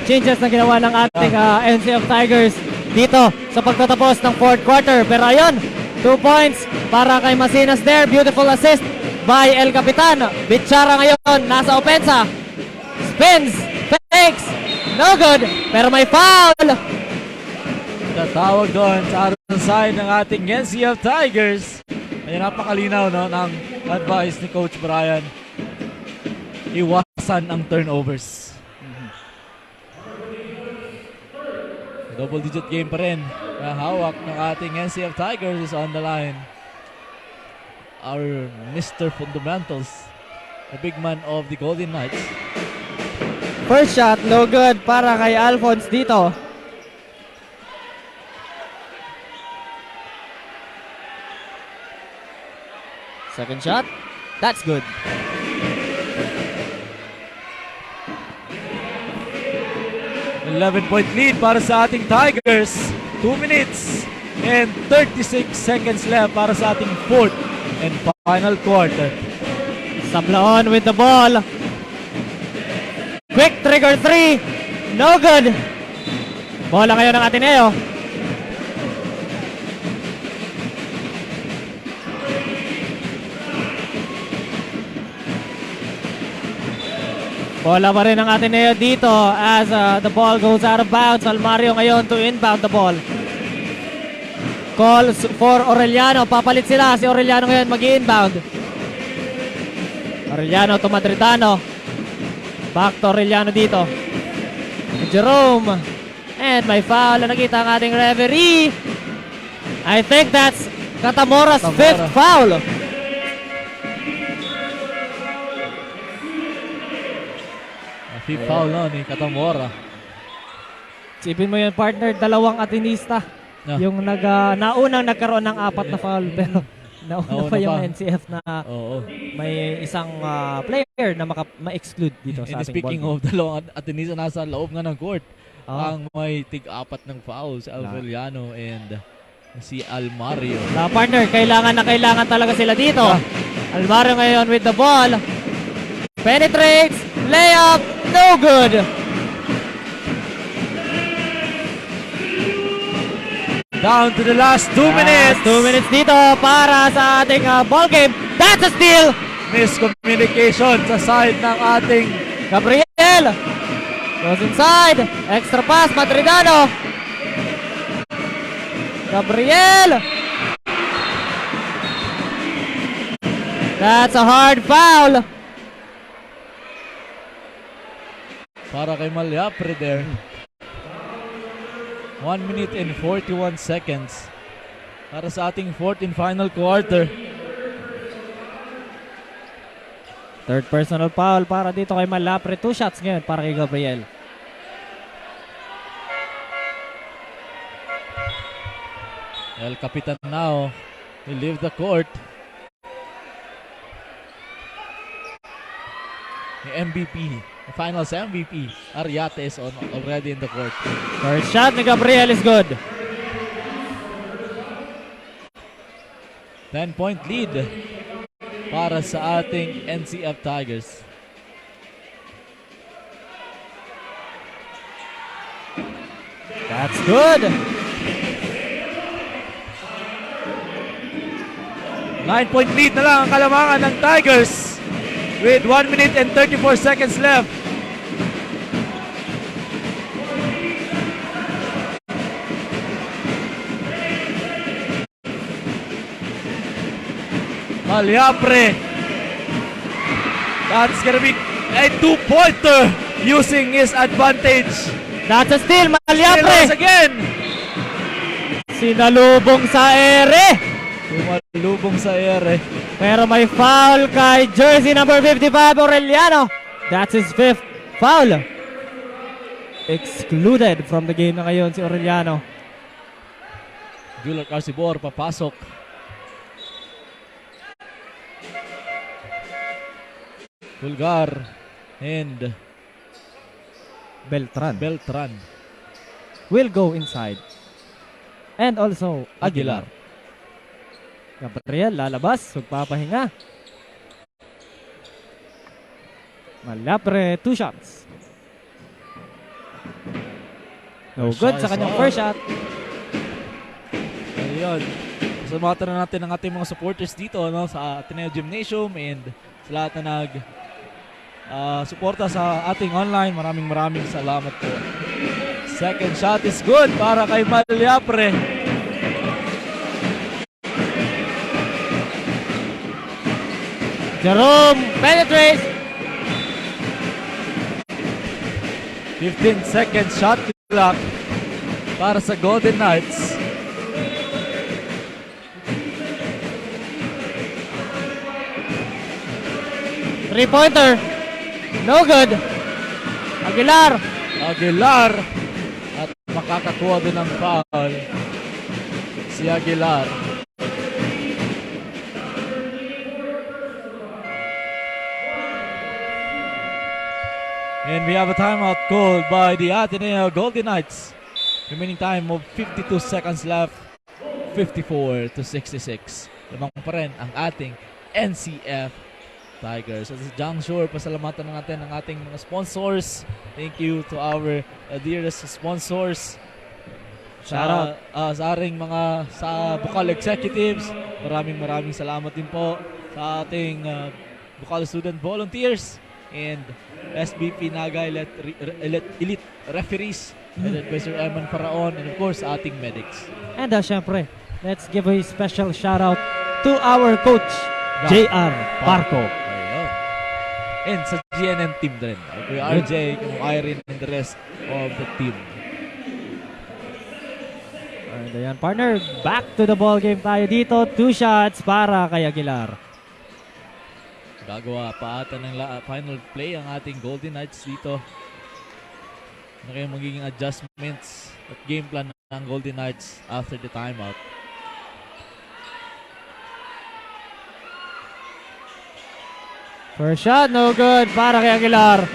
changes na ginawa ng ating NCF Tigers dito sa pagtatapos ng fourth quarter. Pero ayun, 2 points para kay Masinas there. Beautiful assist by El Capitan. Bichara ngayon, nasa opensa. Spins, fakes, No good, pero may foul. Tatawag doon sa other side ng ating NCF Tigers. Ay napakalinaw no, ng advice ni Coach Brian. Iwasan ang turnovers. Double-digit game pa rin. Hawak ng ating NCF Tigers is on the line. Our Mr. Fundamentals, the big man of the Golden Knights. First shot, no good para kay Alphonse dito. Second shot, that's good. .11 lead para sa ating Tigers. 2 minutes and 36 seconds left para sa ating fourth and final quarter. Sablaon with the ball. Quick trigger 3. No good. Bola ngayon ng Ateneo. Bola pa rin ang Ateneo dito as the ball goes out of bounds. Almario ngayon to inbound the ball. Calls for Aureliano. Papalit sila. Si Aureliano ngayon mag-inbound. Aureliano to Madridano. Back to Aureliano dito. Jerome. And may foul na nakita ang ating referee. I think that's Katamora's fifth foul. Fifth foul no, ni Katamora. Sipin mo yun, partner, dalawang Atenista. Yung naunang nagkaroon ng 4 na foul, pero nauna pa yung NCF na may isang player na ma-exclude dito sa ating speaking ball. of dalawang Atenista, nasa loob nga ng court. Ang may tig-4 ng foul, si Alveliano and si Almario. Partner, kailangan na kailangan talaga sila dito. Almario ngayon with the ball. Penetrates, layup, no good. Down to the last 2 minutes. 2 minutes dito para sa ating ball game. That's a steal. Miscommunication sa side ng ating Gabriel. Goes inside. Extra pass, Madridano. Gabriel. That's a hard foul. Para kay Malyapre there. 1 minute and 41 seconds. Para sa ating fourth and final quarter. Third personal foul para dito kay Malyapre. 2 shots ngayon para kay Gabriel. El Capitan now will leave the court. The MVP, the finals MVP, Ariate is already in the court. First shot ni Gabriel is good. 10-point lead para sa ating NCF Tigers. That's good. 9-point lead na lang ang kalamangan ng Tigers with 1 minute and 34 seconds left. Malyapre. That's gonna be a 2-pointer using his advantage. That's a steal, Malyapre. Steal again. Sinalubong sa ere. Sumalubong sa ere. Pero may foul kay jersey number 55, Aureliano. That's his 5th foul. Excluded from the game na ngayon si Aureliano. Julian Arcibor papasok. Pulgar and Beltran will go inside. And also Aguilar. Gabriel lalabas, magpapahinga. Malyapre, 2 shots. No good sa kanyang first shot. Ayun. Sumata na natin ang ating mga supporters dito no, sa Ateneo Gymnasium and sa lahat na suporta sa ating online. Maraming salamat po. Second shot is good para kay Malyapre. Jerome penetrates. 15 seconds shot clock para sa Golden Knights. Three-pointer. No good. Aguilar. At makakakuha din ng foul si Aguilar. And we have a timeout called by the Ateneo Golden Knights. Remaining time of 52 seconds left. 54-66. Lamang pa rin ang ating NCF Tigers. At sa juncture, pasalamatan natin ang ating mga sponsors. Thank you to our dearest sponsors. Shout out. Sa ating mga sa Bucal executives. Maraming salamat din po sa ating Bucal student volunteers and SBP NAGA elite referees. Headed by Sir Eman Faraon, and of course ating medics. And syempre, let's give a special shout out to our coach JR Parco. And sa GNN team din. Kuya RJ, Kuya Irene, and the rest of the team. And ayan, partner, back to the ball game tayo dito. 2 shots para kay Aguilar. Gagawa pa ata ng final play ang ating Golden Knights dito. Ano kaya magiging adjustments at game plan ng Golden Knights after the timeout? First shot, no good para kay Aguilar.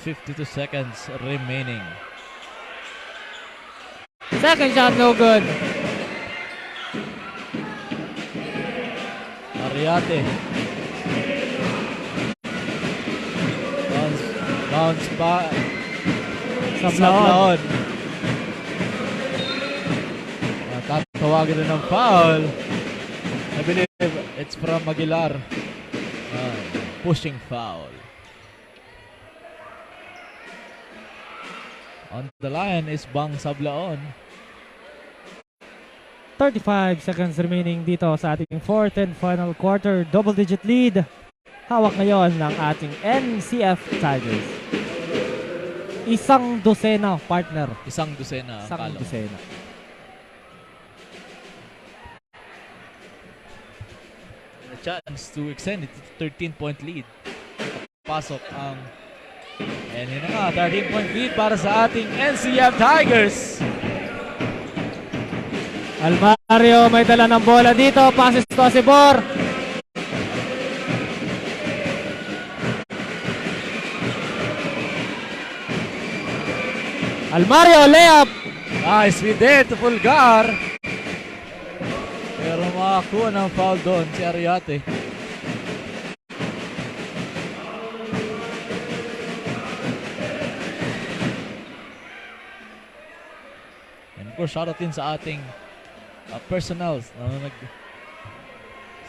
$52 seconds remaining. Second shot, no good. Ariate. Bounce pa. Sablaon. Tatawagan na ng foul. I believe it's from Aguilar. Pushing foul. On the line is Bang Sablaon. 35 seconds remaining dito sa ating fourth and final quarter. Double-digit lead. Hawak ngayon ng ating NCF Tigers. Isang dosena, partner. Isang dosena. Isang dosena. A chance to extend it to 13-point lead. Pasok ang... And yun na nga, 13-point lead para sa ating NCF Tigers. Almario may dala ng bola dito. Passes to Asibor. Almario, layup. Nice with it to Pulgar. Pero makakuha ng foul doon si Ariate. And of course, shoutout din sa ating personals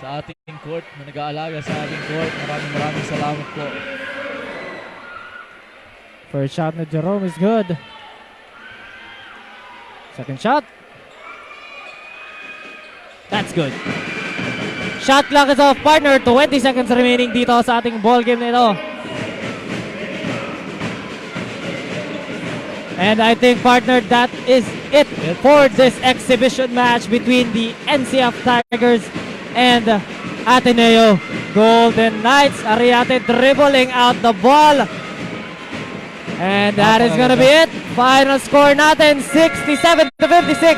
sa ating court na nag-aalaga sa ating court. Maraming salamat po. First shot na Jerome is good. Second shot. That's good. Shot clock is off, partner. 20 seconds remaining dito sa ating ball game na ito. And I think, partner, that is it for this exhibition match between the NCF Tigers and Ateneo Golden Knights. Ariate dribbling out the ball. And that is gonna be it. Final score natin, 67-56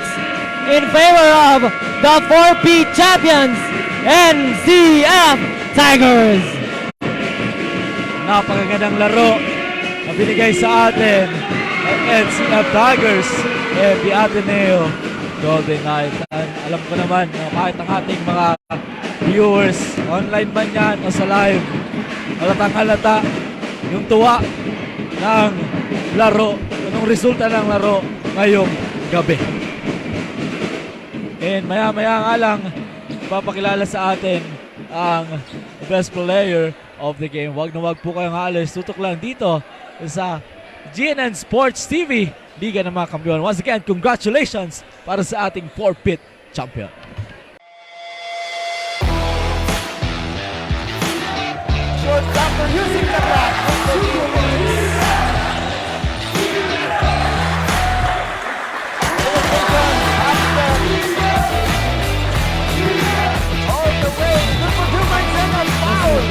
in favor of the 4P champions, NCF Tigers. Napakagandang laro na binigay sa atin ng NCF Tigers and the Ateneo Golden Knights. Alam ko naman, kahit ang ating mga viewers, online man yan o sa live, halatang halata yung tuwa ng laro, anong resulta ng laro ngayong gabi. And maya-maya nga lang, ipapakilala sa atin ang best player of the game. Wag na wag po kayong halos. Tutok lang dito sa GNN Sports TV, Liga ng mga Kampiyon. Once again, congratulations para sa ating 4-pit champion. Shortstopper using the bat. All the way. Good for 2 points and a foul.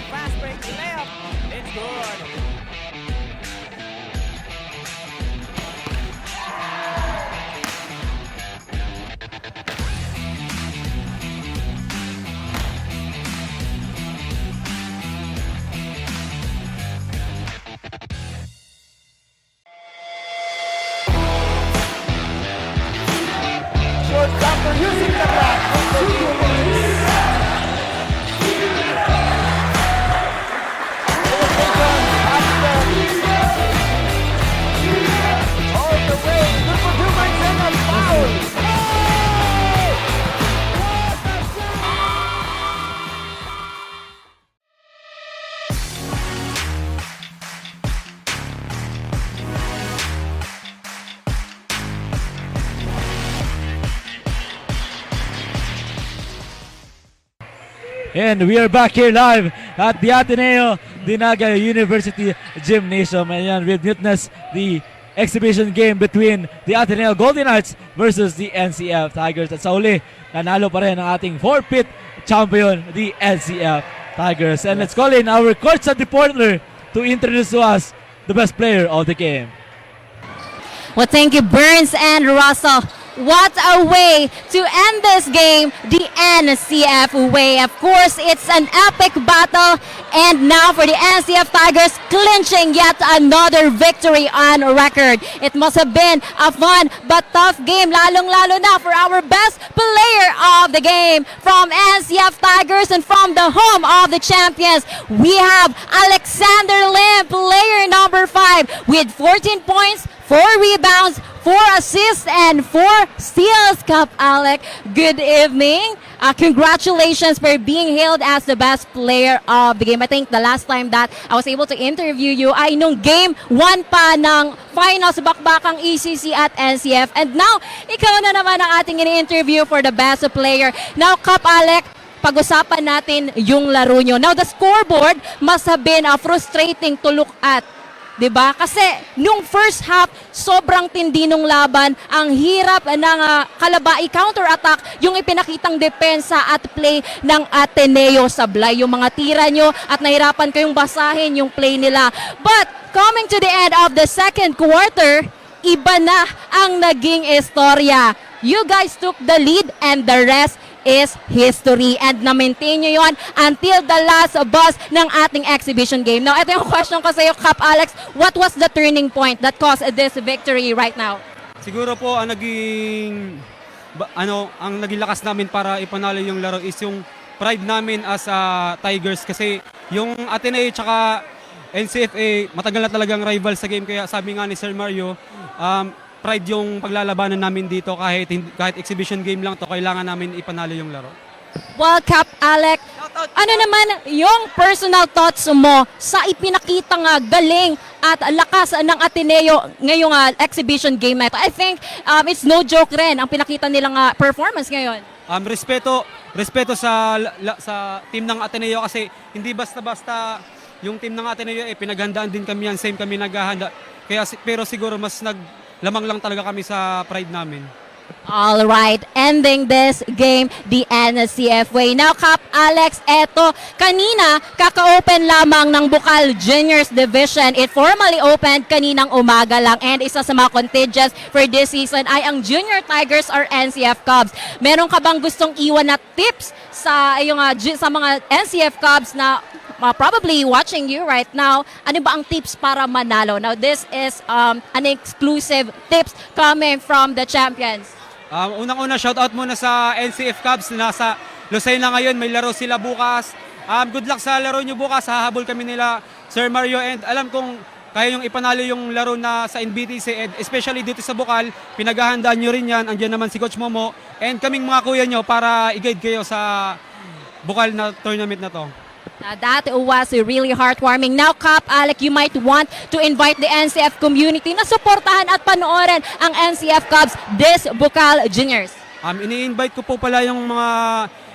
Fast break layup. It's good. Shortstopper using the bat. All the way. Good for 2 points and a foul. And we are back here live at the ATENEO, the NAGA University Gymnasium. And yan, we've witnessed the exhibition game between the ATENEO Golden Knights versus the NCF Tigers. At sa uli, nanalo pa rin ang ating 4-pit champion, the NCF Tigers. And let's call in our coach at the partner to introduce to us the best player of the game. Well, thank you, Burns and Russell. What a way to end this game the NCF way. Of course, it's an epic battle. And now for the NCF Tigers clinching yet another victory on record. It must have been a fun but tough game, lalong-lalo na for our best player of the game. From NCF Tigers and from the home of the champions, we have Alexander Lim, player number 5 with 14 points, 4 rebounds, 4 assists, and 4 steals. Cup Alec, good evening. Congratulations for being hailed as the best player of the game. I think the last time that I was able to interview you ay nung game 1 pa ng finals bakbakang ECC at NCF. And now, ikaw na naman ang ating ini-interview for the best player. Now, Cup Alec, pag-usapan natin yung laro nyo. Now, the scoreboard must have been frustrating to look at. Diba? Kasi nung first half, sobrang tindi nung laban, ang hirap ng kalabai counter-attack, yung ipinakitang depensa at play ng Ateneo. Sablay yung mga tira nyo at nahirapan kayong basahin yung play nila. But coming to the end of the second quarter, iba na ang naging istorya. You guys took the lead and the rest is history, and na-maintain nyo yun until the last buzz ng ating exhibition game. Now, ito yung question ko sa iyo, Cap Alex. What was the turning point that caused this victory right now? Siguro po ang naging lakas namin para ipanalo yung laro is yung pride namin as Tigers, kasi yung Ateneo tsaka NCFA matagal na talagang rival sa game, kaya sabi nga ni Sir Mario, pride yung paglalabanan namin dito kahit exhibition game lang to, kailangan namin ipanalo yung laro. Well, Cap Alec, ano naman yung personal thoughts mo sa ipinakitang galing at lakas ng Ateneo ngayong exhibition game na ito? I think it's no joke rin ang pinakita nilang performance ngayon. Respeto sa team ng Ateneo kasi hindi basta-basta yung team ng Ateneo pinaghandaan din kami yan, same kami naghahanda. Pero siguro mas naglamang lang talaga kami sa pride namin. All right, ending this game the NCF way. Now, Cap Alex, eto, kanina kaka-open lamang ng Bucal Juniors Division. It formally opened kaninang umaga lang and isa sa mga contingents for this season ay ang Junior Tigers or NCF Cubs. Meron ka bang gustong iwan na tips sa mga NCF Cubs na probably watching you right now? Ano ba ang tips para manalo? Now, this is an exclusive tips coming from the champions. Unang-una, shoutout muna sa NCF Cubs na nasa Lucena ngayon. May laro sila bukas. Good luck sa laro nyo bukas. Hahabol kami nila, Sir Mario. And alam kong kaya yung ipanalo yung laro na sa NBTC. And especially dito sa Bucal, pinaghahandaan nyo rin yan. Andiyan naman si Coach Momo. And kaming mga kuya nyo para i-guide kayo sa Bucal na tournament na to. That was really heartwarming. Now, Cap Alec, you might want to invite the NCF community na suportahan at panoorin ang NCF Cubs this Bucal Juniors. Ini-invite ko po pala yung mga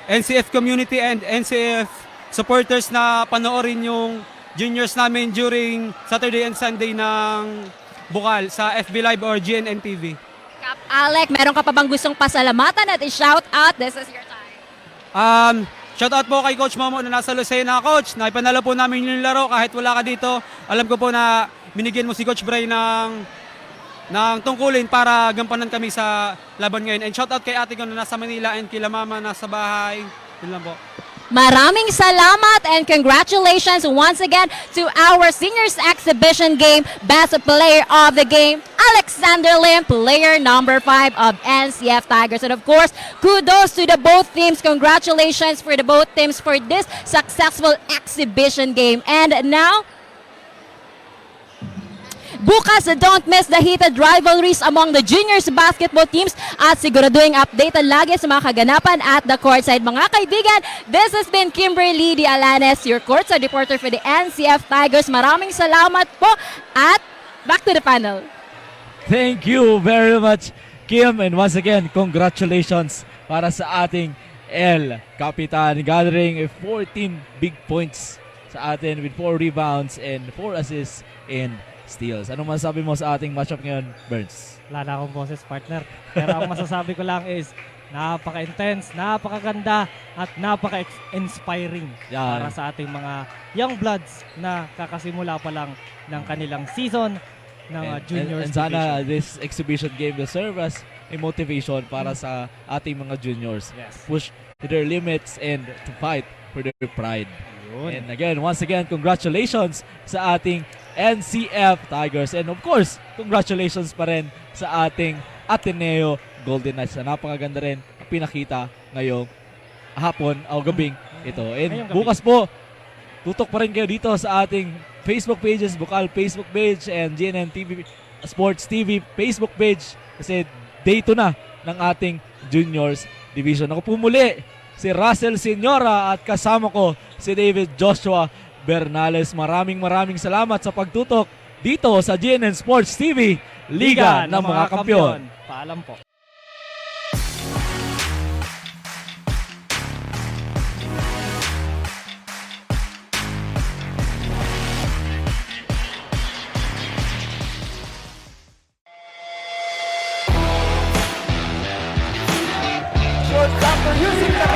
NCF community and NCF supporters na panoorin yung juniors namin during Saturday and Sunday ng Bucal sa FB Live or GNN TV. Cap Alec, meron ka pa bang gustong pasalamatan at i-shout out? This is your time. Shoutout po kay Coach Momo na nasa Lucena. Coach, naipanalo po namin yung laro kahit wala ka dito. Alam ko po na binigyan mo si Coach Bray ng tungkulin para gampanan kami sa laban ngayon. And shoutout kay ate ko na nasa Manila and kila mama nasa bahay. Yun lang po. Maraming salamat and congratulations once again to our seniors exhibition game best player of the game, Alexander Lim, player number 5 of NCF Tigers. And of course, kudos to the both teams. Congratulations for the both teams for this successful exhibition game. And now, bukas, don't miss the heated rivalries among the juniors basketball teams at siguraduhin updated lagi sa mga kaganapan at the courtside. Mga kaibigan, this has been Kimberly D. Alanes, your courtside reporter for the NCF Tigers. Maraming salamat po at back to the panel. Thank you very much, Kim. And once again, congratulations para sa ating El Capitan, gathering 14 big points sa atin with 4 rebounds and 4 assists and steals. Anong masasabi mo sa ating matchup ngayon, Burns? Wala na akong boses, partner. Pero ang masasabi ko lang is napaka-intense, napakaganda at napaka-inspiring para sa ating mga young bloods na kakasimula pa lang ng kanilang season ng juniors. And sana this exhibition game will serve as a motivation para sa ating mga juniors. Yes. Push to their limits and to fight for their pride. Yun. And again, once again, congratulations sa ating NCF Tigers. And of course, congratulations pa rin sa ating Ateneo Golden Knights na napakaganda rin ang pinakita ngayong hapon o gabing ito. And bukas po, tutok pa rin kayo dito sa ating Facebook pages, Bucal Facebook page and GNN TV Sports TV Facebook page kasi day 2 na ng ating Juniors Division. Ako po muli, si Russell Senyora at kasama ko si David Joshua Bernales. Maraming salamat sa pagtutok dito sa GNN Sports TV, Liga ng mga Kampiyon. Paalam po. Shortstopper using the